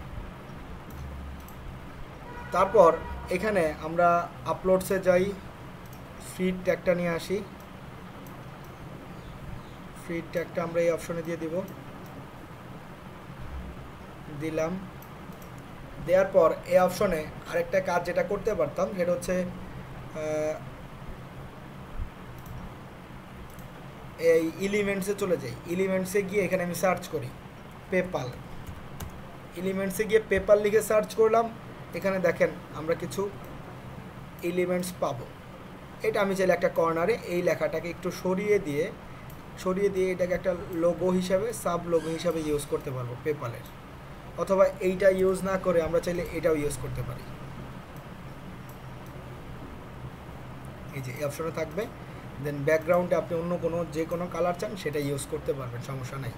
তারপর এখানে আমরা আপলোডসে যাই, ফ্রি ট্যাগটা নিয়ে আসি, ফ্রি ট্যাগটা আমরা এই অপশনে দিয়ে দিব, দিলাম। দেওয়ার পর এই অপশনে আরেকটা কাজ যেটা করতে পারতাম সেটা হচ্ছে এই এলিমেন্টসে চলে যাই, এলিমেন্টসে গিয়ে এখানে আমি সার্চ করি পেপাল, এলিমেন্টসে গিয়ে পেপাল লিখে সার্চ করলাম, এখানে দেখেন আমরা কিছু এলিমেন্টস পাবো। এটা আমি চাইলে একটা কর্নারে এই লেখাটাকে একটু সরিয়ে দিয়ে এটাকে একটা লোগো হিসাবে, সাব লোগো হিসাবে ইউজ করতে পারবো পেপালের, অথবা এইটা ইউজ না করে আমরা চাইলে এটাও ইউজ করতে পারি। এই যে এই অপশনে থাকবে, দেন ব্যাকগ্রাউন্ডে আপনি অন্য কোনো যে কোনো কালার চান সেটা ইউজ করতে পারবেন, সমস্যা নাই।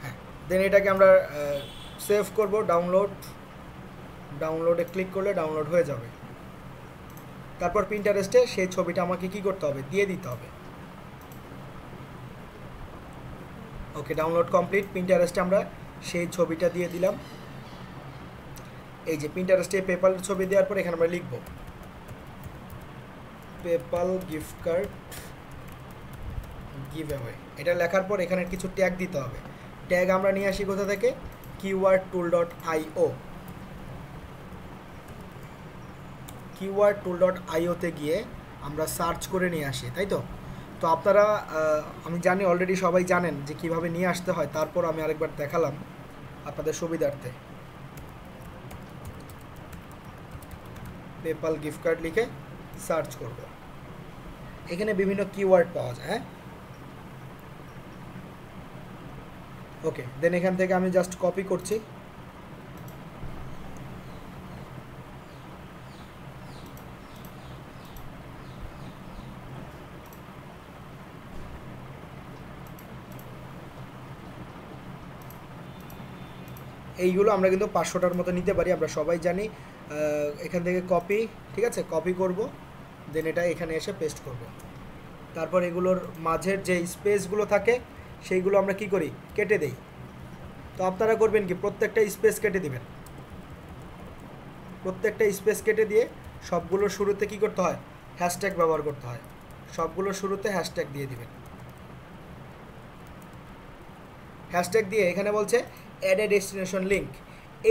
হ্যাঁ, দেন এটাকে আমরা সেভ করব, ডাউনলোডে ক্লিক করলে ডাউনলোড হয়ে যাবে। তারপর পিন্টারেস্টে সেই ছবিটা আমাকে কি করতে হবে, দিয়ে দিতে হবে। ওকে, ডাউনলোড কমপ্লিট। পিন্টারেস্টে আমরা সেই ছবিটা দিয়ে দিলাম। এই যে পিন্টারেস্টে পেপালের ছবি দেওয়ার পর এখানে আমরা লিখব PayPal gift card give away. এটা লেখার পর এখানে কিছু ট্যাগ দিতে হবে। ট্যাগ আমরা নিয়ে আসি কোথা থেকে, keywordtool.io, keywordtool.io-তে গিয়ে আমরা সার্চ করে নিয়ে আসি, তাই তো? তো আপনারা আমি জানি অলরেডি সবাই জানেন যে কিভাবে নিয়ে আসতে হয়, তারপর আমি আরেকবার দেখালাম আপনাদের সুবিধার্থে। পেপাল গিফট কার্ড লিখে সার্চ করব, এখানে বিভিন্ন কিওয়ার্ড পাওয়া যায়। হ্যাঁ, ওকে, দেন এখান থেকে আমি জাস্ট কপি করছি, এইগুলো আমরা কিন্তু 500টার মতো নিতে পারি, আমরা সবাই জানি। এখান থেকে কপি, ঠিক আছে, কপি করব, দেন এটা এখানে এসে পেস্ট করব। তারপর এগুলোর মাঝের যে স্পেসগুলো থাকে সেইগুলো আমরা কি করি, কেটে দেই। তো আপনারা করবেন কি, প্রত্যেকটা স্পেস কেটে দিবেন, প্রত্যেকটা স্পেস কেটে দিয়ে সবগুলোর শুরুতে কি করতে হয়, হ্যাশট্যাগ ব্যবহার করতে হয়, সবগুলোর শুরুতে হ্যাশট্যাগ দিয়ে দিবেন। হ্যাশট্যাগ দিয়ে এখানে বলছে অ্যাড এ ডেস্টিনেশন লিঙ্ক।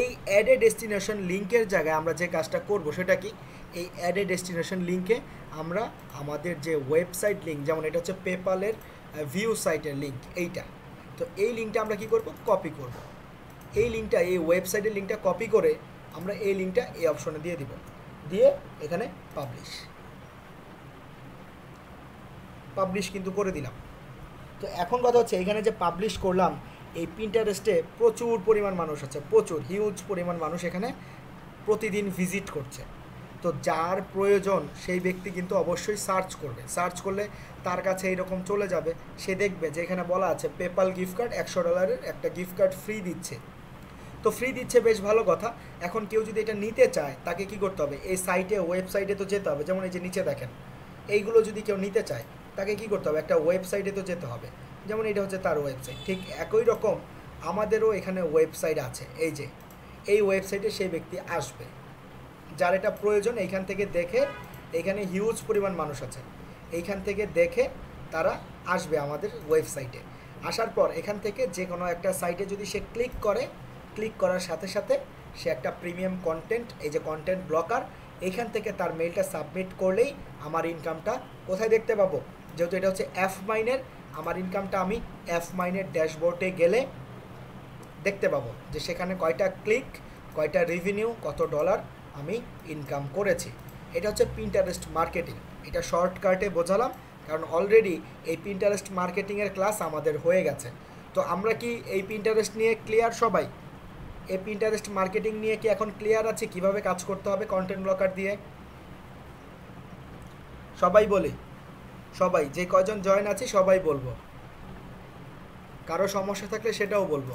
এই অ্যাড এ ডেস্টিনেশন লিঙ্কের জায়গায় আমরা যে কাজটা করব সেটা কি, এই অ্যাড এ ডেস্টিনেশন লিঙ্কে আমরা আমাদের যে ওয়েবসাইট লিঙ্ক, যেমন এটা হচ্ছে পেপালের ভিউ সাইটের লিঙ্ক এইটা, তো এই লিঙ্কটা আমরা কি করব, কপি করব। এই লিঙ্কটা, এই ওয়েবসাইটের লিঙ্কটা কপি করে আমরা এই লিঙ্কটা এই অপশনে দিয়ে দিব, দিয়ে এখানে পাবলিশ কিন্তু করে দিলাম। তো এখন কথা হচ্ছে, এখানে যে পাবলিশ করলাম, এই পিন্টারেস্টে প্রচুর পরিমাণ মানুষ আছে, প্রচুর হিউজ পরিমাণ মানুষ এখানে প্রতিদিন ভিজিট করছে। তো যার প্রয়োজন সেই ব্যক্তি কিন্তু অবশ্যই সার্চ করবে, সার্চ করলে তার কাছে এইরকম চলে যাবে, সে দেখবে যে এখানে বলা আছে পেপাল গিফট কার্ড $100 একটা গিফট কার্ড ফ্রি দিচ্ছে। তো ফ্রি দিচ্ছে, বেশ ভালো কথা। এখন কেউ যদি এটা নিতে চায় তাকে কি করতে হবে, এই সাইটে, ওয়েবসাইটে তো যেতে হবে, যেমন এই যে নিচে দেখেন এইগুলো যদি কেউ নিতে চায় তাকে কি করতে হবে, একটা ওয়েবসাইটে তো যেতে হবে, যেমন এটা হচ্ছে তার ওয়েবসাইট। ঠিক একই রকম আমাদেরও এখানে ওয়েবসাইট আছে, এই যে এই ওয়েবসাইটে সেই ব্যক্তি আসবে, যার এটা প্রয়োজন এইখান থেকে দেখে, এখানে হিউজ পরিমাণ মানুষ আছে, এইখান থেকে দেখে তারা আসবে আমাদের ওয়েবসাইটে। আসার পর এখান থেকে যে কোনো একটা সাইটে যদি সে ক্লিক করে, ক্লিক করার সাথে সাথে সে একটা প্রিমিয়াম কন্টেন্ট, এই যে কন্টেন্ট ব্লকার, এইখান থেকে তার মেইলটা সাবমিট করলেই আমার ইনকামটা কোথায় দেখতে পাবো, যেহেতু এটা হচ্ছে এফ মাইনের, আমার ইনকামটা আমি এফ মাইনের ড্যাশবোর্ডে গেলে দেখতে পাবো যে সেখানে কয়টা ক্লিক, কয়টা রেভিনিউ, কত ডলার আমি ইনকাম করেছি। এটা হচ্ছে পিন্টারেস্ট মার্কেটিং। এটা শর্টকাটে বোঝালাম, কারণ অলরেডি এই পিন্টারেস্ট মার্কেটিংয়ের ক্লাস আমাদের হয়ে গেছে। তো আমরা কি এই পিন্টারেস্ট নিয়ে ক্লিয়ার সবাই? এই পিন্টারেস্ট মার্কেটিং নিয়ে কি এখন ক্লিয়ার আছে কিভাবে কাজ করতে হবে কন্টেন্ট ব্লকার দিয়ে? সবাই বলি, সবাই যে কয়জন জয়েন আছে সবাই বলবো, কারো সমস্যা থাকলে সেটাও বলবো।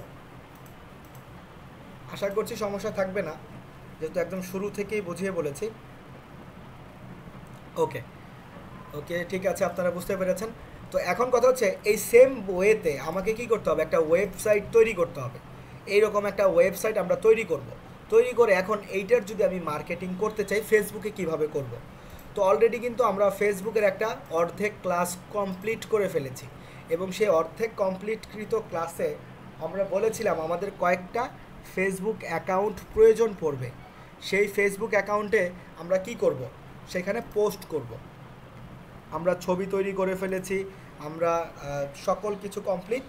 আশা করছি সমস্যা থাকবে না, যেহেতু একদম শুরু থেকেই বুঝিয়ে বলেছি। ওকে ওকে, ঠিক আছে, আপনারা বুঝতে পেরেছেন। তো এখন কথা হচ্ছে এই সেম ওয়েতে আমাকে কি করতে হবে, একটা ওয়েবসাইট তৈরি করতে হবে। এইরকম একটা ওয়েবসাইট আমরা তৈরি করব। তৈরি করে এখন এইটার যদি আমি মার্কেটিং করতে চাই ফেসবুকে কিভাবে করব। তো অলরেডি কিন্তু আমরা ফেসবুকের একটা অর্ধেক ক্লাস কমপ্লিট করে ফেলেছি, এবং সেই অর্ধেক কমপ্লিটকৃত ক্লাসে আমরা বলেছিলাম আমাদের কয়েকটা ফেসবুক অ্যাকাউন্ট প্রয়োজন পড়বে। সেই ফেসবুক অ্যাকাউন্টে আমরা কি করব, সেখানে পোস্ট করব। আমরা ছবি তৈরি করে ফেলেছি, আমরা সকল কিছু কমপ্লিট,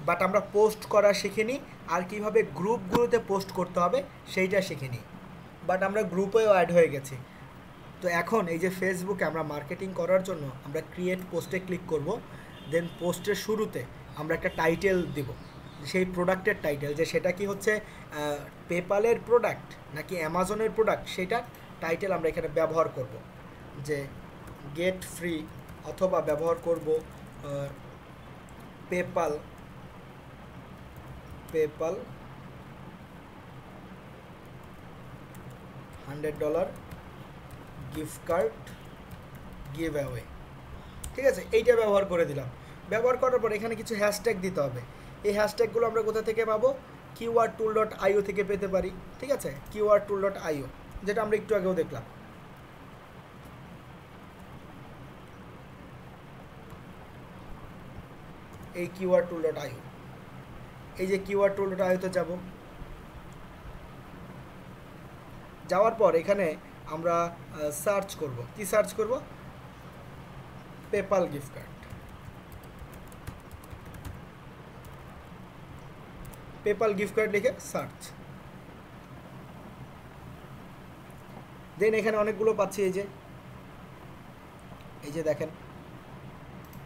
বাট আমরা পোস্ট করা শিখিনি, আর কিভাবে গ্রুপগুলোতে পোস্ট করতে হবে সেইটা শিখিনি, বাট আমরা গ্রুপেও অ্যাড হয়ে গেছি। তো এখন এই যে ফেসবুকে আমরা মার্কেটিং করার জন্য আমরা ক্রিয়েট পোস্টে ক্লিক করব, দেন পোস্টের শুরুতে আমরা একটা টাইটেল দেব, সেই প্রোডাক্টের টাইটেল, যে সেটা কি হচ্ছে পেপ্যালের প্রোডাক্ট নাকি অ্যামাজনের প্রোডাক্ট, সেটা টাইটেল আমরা এখানে ব্যবহার করব, যে গেট ফ্রি, অথবা ব্যবহার করব PayPal $100 gift card give away. ঠিক আছে, এইটা ব্যবহার করে দিলাম। ব্যবহার করার পর এখানে কিছু হ্যাশট্যাগ দিতে হবে। এই হ্যাশট্যাগুলো আমরা কোথা থেকে পাবো? keywordtool.io থেকে পেতে পারি। ঠিক আছে, keywordtool.io, যেটা আমরা একটু আগেও দেখলাম। এই keywordtool.io, এই যে keywordtool.io তে যাব। যাওয়ার পর এখানে আমরা সার্চ করব। কি সার্চ করব? PayPal gift card. PayPal gift card লিখে সার্চ, দেন এখানে অনেকগুলো পাচ্ছি। এই যে দেখেন,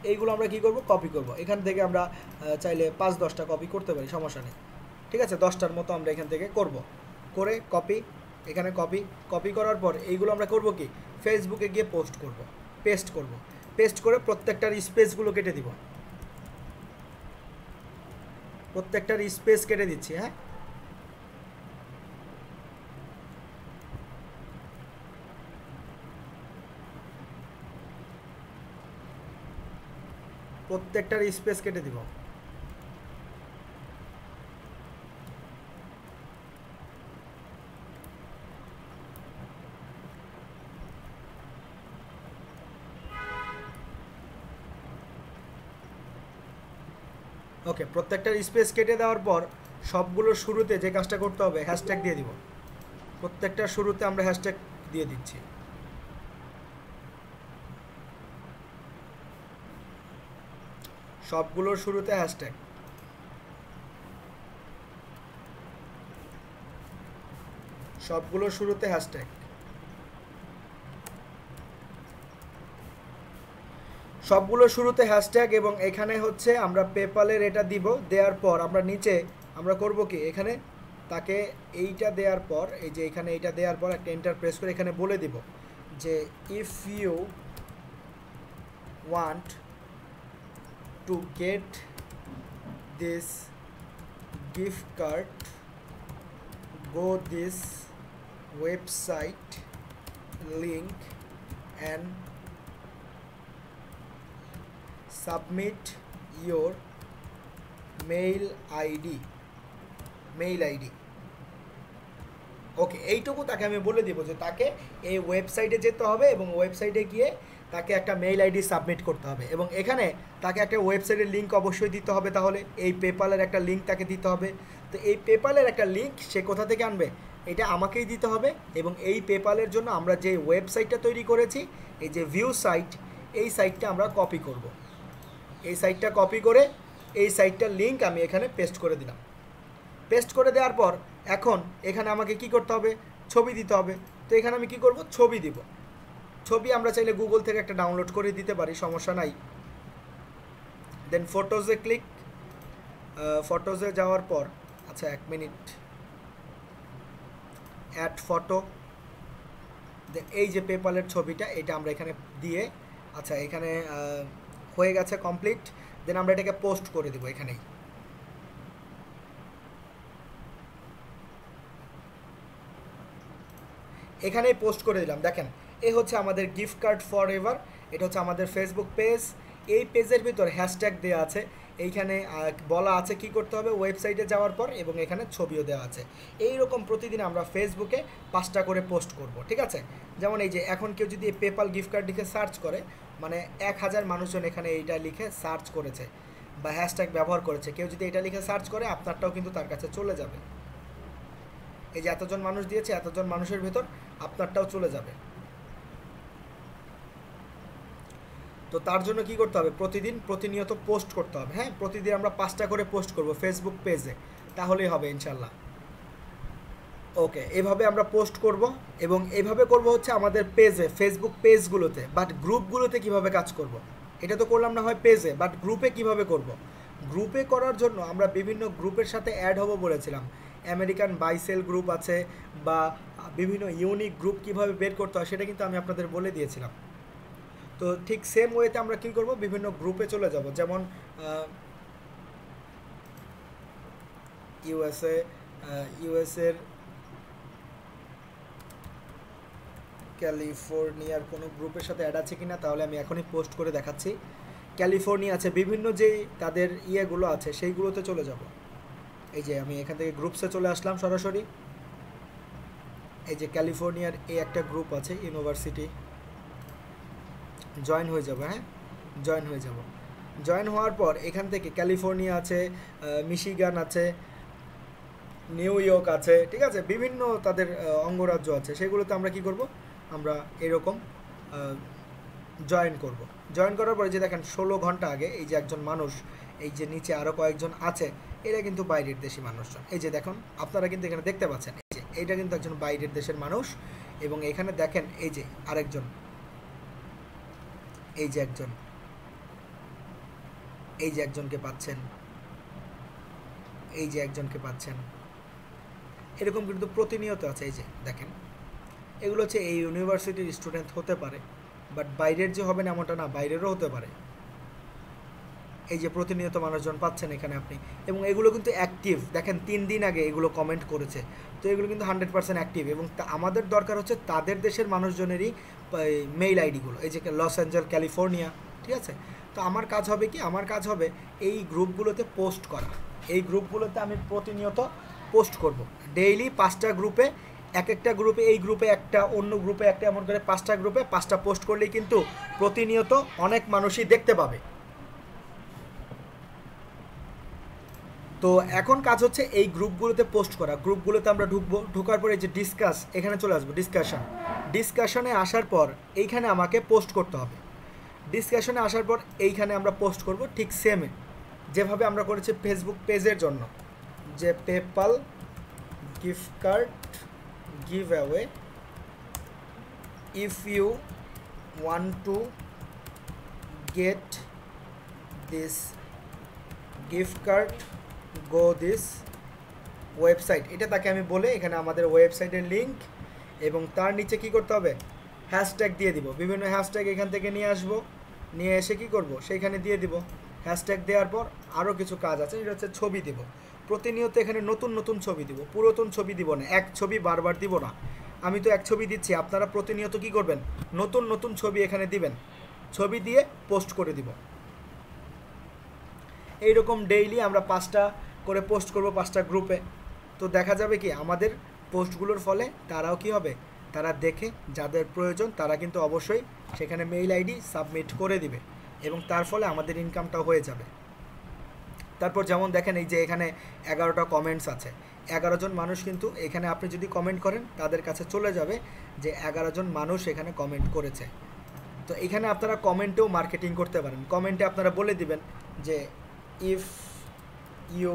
এইগুলো আমরা কি করব, কপি করব। এখান থেকে আমরা চাইলে 5-10টা কপি করতে পারি, সমস্যা নেই। ঠিক আছে, 10টার মতো আমরা এখান থেকে করব, করে কপি, এখানে কপি করার পর এইগুলো আমরা করব কি, ফেসবুকে গিয়ে পোস্ট করব, পেস্ট করব। পেস্ট করে প্রত্যেকটার স্পেসগুলো কেটে দিব, প্রত্যেকটার স্পেস কেটে দিচ্ছি। হ্যাঁ, প্রত্যেকটার স্পেস কেটে দিব। ওকে, প্রত্যেকটার স্পেস কেটে দেওয়ার পর সবগুলোর শুরুতে যে কাজটা করতে হবে, হ্যাশট্যাগ দিয়ে দিব। প্রত্যেকটার শুরুতে আমরা হ্যাশট্যাগ দিয়ে দিচ্ছি। সবগুলোর শুরুতে হ্যাশট্যাগ। সবগুলোর শুরুতে হ্যাশট্যাগ। সবগুলোর শুরুতে হ্যাশট্যাগ, এবং এখানে হচ্ছে আমরা পেপ্যালের এটা দিব। দেওয়ার পর আমরা নিচে আমরা করব কি, এখানে তাকে এইটা দেওয়ার পর, এই যে এখানে এইটা দেওয়ার পর একটা এন্টার প্রেস করে এখানে বলে দিব যে if you want to get this gift card, go this website link and submit your mail ID. Okay, এইটুকু তাকে আমি বলে দিব যে তাকে এই ওয়েবসাইটে যেতে হবে, এবং ওয়েবসাইটে গিয়ে তাকে একটা মেইল আইডি সাবমিট করতে হবে, এবং এখানে তাকে একটা ওয়েবসাইটের লিঙ্ক অবশ্যই দিতে হবে। তাহলে এই পেপ্যালের একটা লিঙ্ক তাকে দিতে হবে। তো এই পেপ্যালের একটা লিঙ্ক সে কোথা থেকে আনবে, এটা আমাকেই দিতে হবে। এবং এই পেপ্যালের জন্য আমরা যে ওয়েবসাইটটা তৈরি করেছি, এই যে ভিউ সাইট, এই সাইটটা আমরা কপি করব। এই সাইটটা কপি করে এই সাইটটার লিঙ্ক আমি এখানে পেস্ট করে দিলাম। পেস্ট করে দেওয়ার পর এখন এখানে আমাকে কি করতে হবে, ছবি দিতে হবে। তো এখানে আমি কি করব, ছবি দিব। ছবি আমরা চাইলে গুগল থেকে একটা ডাউনলোড করে দিতে পারি, সমস্যা নাই। দেন ফটোজে ক্লিক, ফটোজে যাওয়ার পর আচ্ছা 1 মিনিট, অ্যাড ফটো। দেন এই যে পেপালের ছবিটা এটা আমরা এখানে দিয়ে, আচ্ছা এখানে হয়ে গেছে কমপ্লিট। দেন আমরা এটাকে পোস্ট করে দিব এখানেই। এখানেই পোস্ট করে দিলাম। দেখেন এই হচ্ছে আমাদের গিফট কার্ড ফর এভার। এটা হচ্ছে আমাদের ফেসবুক পেজ। এই পেজের ভিতর হ্যাশট্যাগ দেওয়া আছে, এইখানে বলা আছে কি করতে হবে ওয়েবসাইটে যাওয়ার পর, এবং এখানে ছবিও দেওয়া আছে। এই রকম প্রতিদিন আমরা ফেসবুকে 5টা করে পোস্ট করব, ঠিক আছে। যেমন এই যে এখন কেউ যদি পেপাল গিফট কার্ড লিখে সার্চ করে, মানে 1000 মানুষজন এখানে এইটা লিখে সার্চ করেছে বা হ্যাশট্যাগ ব্যবহার করেছে, কেউ যদি এটা লিখে সার্চ করে আপনারটাও কিন্তু তার কাছে চলে যাবে। এই যে এতজন মানুষ দিয়েছে, এতজন মানুষের ভেতর আপনারটাও চলে যাবে। তো তার জন্য কি করতে হবে, প্রতিনিয়ত পোস্ট করতে হবে। হ্যাঁ, প্রতিদিন আমরা 5টা করে পোস্ট করব ফেসবুক পেজে, তাহলেই হবে ইনশাল্লাহ। ওকে, এভাবে আমরা পোস্ট করব এবং এভাবে করব হচ্ছে আমাদের পেজে, ফেসবুক পেজগুলোতে। বাট গ্রুপগুলোতে কিভাবে কাজ করব, এটা তো করলাম না হয় পেজে, বাট গ্রুপে কিভাবে করব। গ্রুপে করার জন্য আমরা বিভিন্ন গ্রুপের সাথে অ্যাড হব বলেছিলাম। আমেরিকান বাইসেল গ্রুপ আছে বা বিভিন্ন ইউনিক গ্রুপ কিভাবে বের করতে হয় সেটা কিন্তু আমি আপনাদের বলে দিয়েছিলাম। তো ঠিক সেম ওয়েতে আমরা কী করব, বিভিন্ন গ্রুপে চলে যাব। যেমন ইউএসএর ক্যালিফোর্নিয়ার কোনো গ্রুপের সাথে অ্যাড আছে কি না, তাহলে আমি এখনই পোস্ট করে দেখাচ্ছি। ক্যালিফোর্নিয়া আছে, বিভিন্ন যে তাদের ইয়েগুলো আছে সেইগুলোতে চলে যাব। এই যে আমি এখান থেকে গ্রুপসে চলে আসলাম সরাসরি। এই যে ক্যালিফোর্নিয়ার এই একটা গ্রুপ আছে, ইউনিভার্সিটি, জয়েন হয়ে যাব। হ্যাঁ, জয়েন হয়ে যাব। জয়েন হওয়ার পর এখান থেকে ক্যালিফোর্নিয়া আছে, মিশিগান আছে, নিউ ইয়র্ক আছে, ঠিক আছে, বিভিন্ন তাদের অঙ্গরাজ্য আছে, সেগুলোতে আমরা কি করব, আমরা এরকম জয়েন করব। জয়েন করার পরে যে দেখেন 16 ঘন্টা আগে এই যে একজন মানুষ, এই যে নিচে আরও কয়েকজন আছে, এরা কিন্তু বাইরের দেশি মানুষজন। এই যে দেখুন, আপনারা কিন্তু এখানে দেখতে পাচ্ছেন, এই যে এইটা কিন্তু একজন বাইরের দেশের মানুষ। এবং এখানে দেখেন এই যে আরেকজন, এই যে একজন, এই যে একজনকে পাচ্ছেন, এই যে একজনকে পাচ্ছেন, এরকম কিন্তু প্রতিনিয়ত আছে। এই যে দেখেন, এগুলো হচ্ছে এই ইউনিভার্সিটির স্টুডেন্ট হতে পারে, বাট বাইরের যে হবে না এমনটা না, বাইরেরও হতে পারে। এই যে প্রতিনিয়ত মানুষজন পাচ্ছেন এখানে আপনি, এবং এগুলো কিন্তু অ্যাক্টিভ। দেখেন 3 দিন আগে এগুলো কমেন্ট করেছে, তো এগুলো কিন্তু 100% অ্যাক্টিভ। এবং আমাদের দরকার হচ্ছে তাদের দেশের মানুষজনেরই মেইল আইডিগুলো। এই যে লস অ্যাঞ্জেলস, ক্যালিফোর্নিয়া, ঠিক আছে। তো আমার কাজ হবে কি, আমার কাজ হবে এই গ্রুপগুলোতে পোস্ট করা। এই গ্রুপগুলোতে আমি প্রতিনিয়ত পোস্ট করব, ডেইলি 5টা গ্রুপে, এক একটা গ্রুপে, এই গ্রুপে একটা, অন্য গ্রুপে একটা, এমন করে 5টা গ্রুপে 5টা পোস্ট করলেই কিন্তু প্রতিনিয়ত অনেক মানুষই দেখতে পাবে। তো এখন কাজ হচ্ছে এই গ্রুপগুলোতে পোস্ট করা। গ্রুপগুলোতে আমরা ঢুকবো, ঢোকার পরে যে ডিসকাস, এখানে চলে আসবো ডিসকাশনে আসার পর এইখানে আমাকে পোস্ট করতে হবে। ডিসকাশনে আসার পর এইখানে আমরা পোস্ট করব, ঠিক সেম যেভাবে আমরা করেছি ফেসবুক পেজের জন্য, যে PayPal gift card give away, if you want to get this gift card go this website, এটা তাকে আমি বলে এখানে আমাদের ওয়েবসাইটের লিঙ্ক, এবং তার নিচে কি করতে হবে, হ্যাশট্যাগ দিয়ে দিব। বিভিন্ন হ্যাশট্যাগ এখান থেকে নিয়ে আসবো, নিয়ে এসে কি করব, সেইখানে দিয়ে দিব। হ্যাশট্যাগ দেওয়ার পর আরও কিছু কাজ আছে, এটা হচ্ছে ছবি দিব। প্রতিনিয়ত এখানে নতুন নতুন ছবি দিব, পুরাতন ছবি দিব না, এক ছবি বারবার দিব না। আমি তো এক ছবি দিচ্ছি, আপনারা প্রতিনিয়ত কি করবেন, নতুন নতুন ছবি এখানে দিবেন, ছবি দিয়ে পোস্ট করে দিব। এইরকম ডেইলি আমরা 5টা করে পোস্ট করব 5টা গ্রুপে। তো দেখা যাবে কি আমাদের পোস্টগুলোর ফলে তারাও কি হবে, তারা দেখে যাদের প্রয়োজন তারা কিন্তু অবশ্যই সেখানে মেইল আইডি সাবমিট করে দিবে, এবং তার ফলে আমাদের ইনকামটাও হয়ে যাবে। তারপর যেমন দেখেন এই যে এখানে 11টা কমেন্টস আছে, 11 জন মানুষ কিন্তু এখানে আপনি যদি কমেন্ট করেন তাদের কাছে চলে যাবে যে 11 জন মানুষ এখানে কমেন্ট করেছে। তো এখানে আপনারা কমেন্টেও মার্কেটিং করতে পারেন। কমেন্টে আপনারা বলে দিবেন যে if you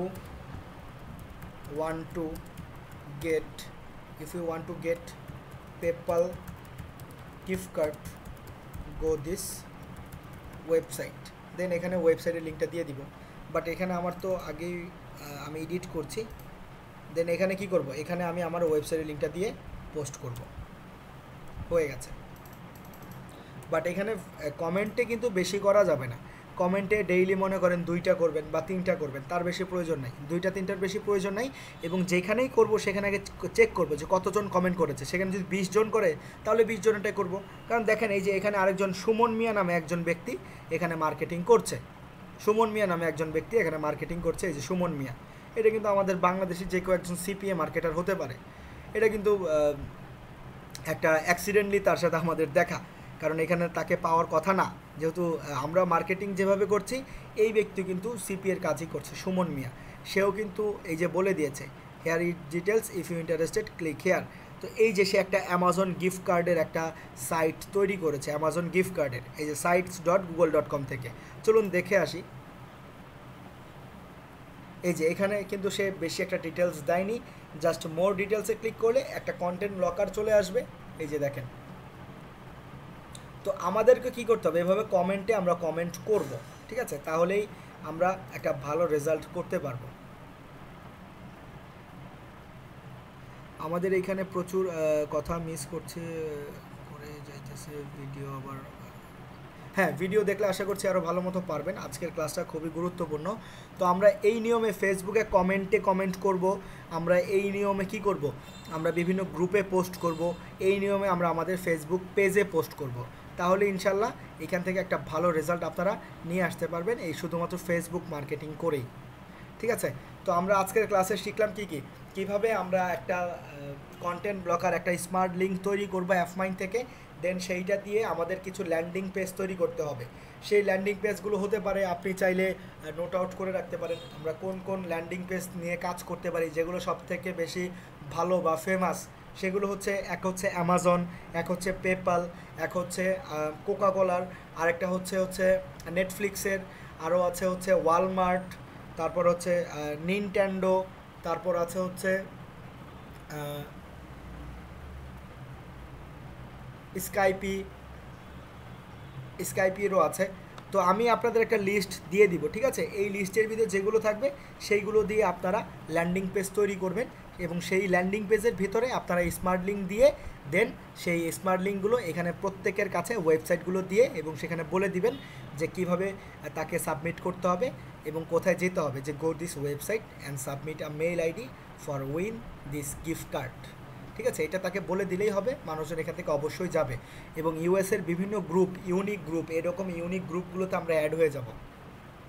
want to get PayPal gift card go this website, then এখানে ওয়েবসাইটের লিঙ্কটা দিয়ে দিব। বাট এখানে আমার তো আগেই আমি এডিট করছি, দেন এখানে কি করব, এখানে আমি আমার ওয়েবসাইটের লিঙ্কটা দিয়ে পোস্ট করব, হয়ে গেছে। বাট এখানে কমেন্টে কিন্তু বেশি করা যাবে না। কমেন্টে ডেইলি মনে করেন 2টা করবেন বা 3টা করবেন, তার বেশি প্রয়োজন নাই, 2টা 3টার বেশি প্রয়োজন নাই। এবং যেখানেই করব সেখানে আগে চেক করবো যে কতজন কমেন্ট করেছে। সেখানে যদি 20 জন করে তাহলে 20 জনেরটাই করবো। কারণ দেখেন এই যে এখানে আরেকজন সুমন মিয়া নামে একজন ব্যক্তি এখানে মার্কেটিং করছে, সুমন মিয়া নামে একজন ব্যক্তি এখানে মার্কেটিং করছে, এই যে সুমন মিয়া। এটা কিন্তু আমাদের বাংলাদেশি যে কেউ একজন সিপিএ মার্কেটার হতে পারে। এটা কিন্তু একটা অ্যাক্সিডেন্টলি তার সাথে আমাদের দেখা, কারণ এখানে তাকে পাওয়ার কথা না। যেহেতু আমরা মার্কেটিং যেভাবে করছি, এই ব্যক্তি কিন্তু সিপিএর কাজই করছে, সুমন মিয়া। সেও কিন্তু এই যে বলে দিয়েছে here it details, if you interested click here. তো এই যে সে একটা অ্যামাজন গিফট কার্ডের একটা সাইট তৈরি করেছে, অ্যামাজন গিফট কার্ডের, এই যে sites.google.com থেকে। চলুন দেখে আসি। এই যে এখানে কিন্তু সে বেশি একটা ডিটেলস দেয়নি, জাস্ট মোর ডিটেলসে ক্লিক করলে একটা কন্টেন্ট লকার চলে আসবে, এই যে দেখেন। তো আমাদেরকে কি করতে হবে, এভাবে কমেন্টে আমরা কমেন্ট করব, ঠিক আছে, তাহলেই আমরা একটা ভালো রেজাল্ট করতে পারবো। আমাদের এইখানে প্রচুর কথা মিস করছে করে যাইতেছে ভিডিও আবার। হ্যাঁ, ভিডিও দেখলে আশা করছি আরও ভালো মতো পারবেন। আজকের ক্লাসটা খুবই গুরুত্বপূর্ণ। তো আমরা এই নিয়মে ফেসবুকে কমেন্টে কমেন্ট করব, আমরা এই নিয়মে কি করব, আমরা বিভিন্ন গ্রুপে পোস্ট করব, এই নিয়মে আমরা আমাদের ফেসবুক পেজে পোস্ট করব। তাহলে ইনশাল্লাহ এখান থেকে একটা ভালো রেজাল্ট আপনারা নিয়ে আসতে পারবেন, এই শুধুমাত্র ফেসবুক মার্কেটিং করেই। ঠিক আছে, তো আমরা আজকের ক্লাসে শিখলাম কীভাবে আমরা একটা কন্টেন্ট ব্লকার, একটা স্মার্ট লিঙ্ক তৈরি করবো অ্যাফমাইন থেকে। দেন সেইটা দিয়ে আমাদের কিছু ল্যান্ডিং পেজ তৈরি করতে হবে। সেই ল্যান্ডিং পেজগুলো হতে পারে, আপনি চাইলে নোট আউট করে রাখতে পারেন আমরা কোন কোন ল্যান্ডিং পেজ নিয়ে কাজ করতে পারি, যেগুলো সবথেকে বেশি ভালো বা ফেমাস। সেগুলো হচ্ছে, এক হচ্ছে অ্যামাজন, এক হচ্ছে পেপ্যাল, এক হচ্ছে কোকাকোলার, আরেকটা হচ্ছে নেটফ্লিক্সের, আরও হচ্ছে ওয়ালমার্ট, তারপর হচ্ছে নিনটেন্ডো, তারপর হচ্ছে স্কাইপিরও আছে। তো আমি আপনাদের একটা লিস্ট দিয়ে দিব, ঠিক আছে। এই লিস্টের ভিতরে যেগুলো থাকবে সেইগুলো দিয়ে আপনারা ল্যান্ডিং পেজ তৈরি করবেন, এবং সেই ল্যান্ডিং পেজের ভিতরে আপনারা স্মার্ট লিঙ্ক দিয়ে দেন সেই স্মার্ট লিঙ্কগুলো এখানে প্রত্যেকের কাছে ওয়েবসাইটগুলো দিয়ে, এবং সেখানে বলে দিবেন যে কিভাবে তাকে সাবমিট করতে হবে এবং কোথায় যেতে হবে, যে go this website and submit a mail ID for win this gift card. ঠিক আছে, এটা তাকে বলে দিলেই হবে, মানুষজন এখান থেকে অবশ্যই যাবে। এবং ইউএসের বিভিন্ন গ্রুপ, ইউনিক গ্রুপ, এরকম ইউনিক গ্রুপগুলোতে আমরা অ্যাড হয়ে যাব।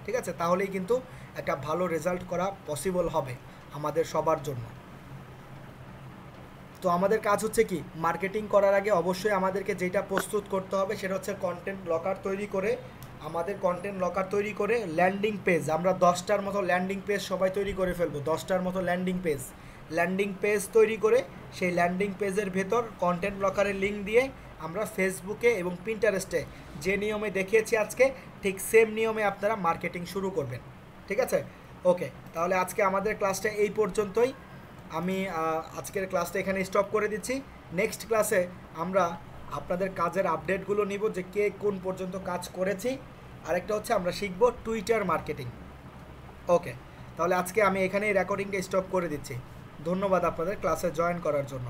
ঠিক আছে, তাহলেই কিন্তু একটা ভালো রেজাল্ট করা পসিবল হবে আমাদের সবার জন্য। তো আমাদের কাজ হচ্ছে কি, মার্কেটিং করার আগে অবশ্যই আমাদেরকে যেটা প্রস্তুত করতে হবে সেটা হচ্ছে কন্টেন্ট লকার তৈরি করে, আমাদের কন্টেন্ট লকার তৈরি করে ল্যান্ডিং পেজ, আমরা 10টার মতো ল্যান্ডিং পেজ সবাই তৈরি করে ফেলবো, 10টার মতো ল্যান্ডিং পেজ তৈরি করে সেই ল্যান্ডিং পেজের ভেতর কন্টেন্ট লকারের লিঙ্ক দিয়ে আমরা ফেসবুকে এবং পিন্টারেস্টে যে নিয়মে দেখিয়েছি আজকে, ঠিক সেম নিয়মে আপনারা মার্কেটিং শুরু করবেন। ঠিক আছে, ওকে, তাহলে আজকে আমাদের ক্লাসটা এই পর্যন্তই। আমি আজকের ক্লাসটা এখানে স্টপ করে দিচ্ছি। নেক্সট ক্লাসে আমরা আপনাদের কাজের আপডেটগুলো নিব, যে কে কোন পর্যন্ত কাজ করেছি। আরেকটা হচ্ছে আমরা শিখব টুইটার মার্কেটিং। ওকে, তাহলে আজকে আমি এখানেই রেকর্ডিংটা স্টপ করে দিচ্ছি। ধন্যবাদ আপনাদের ক্লাসে জয়েন করার জন্য।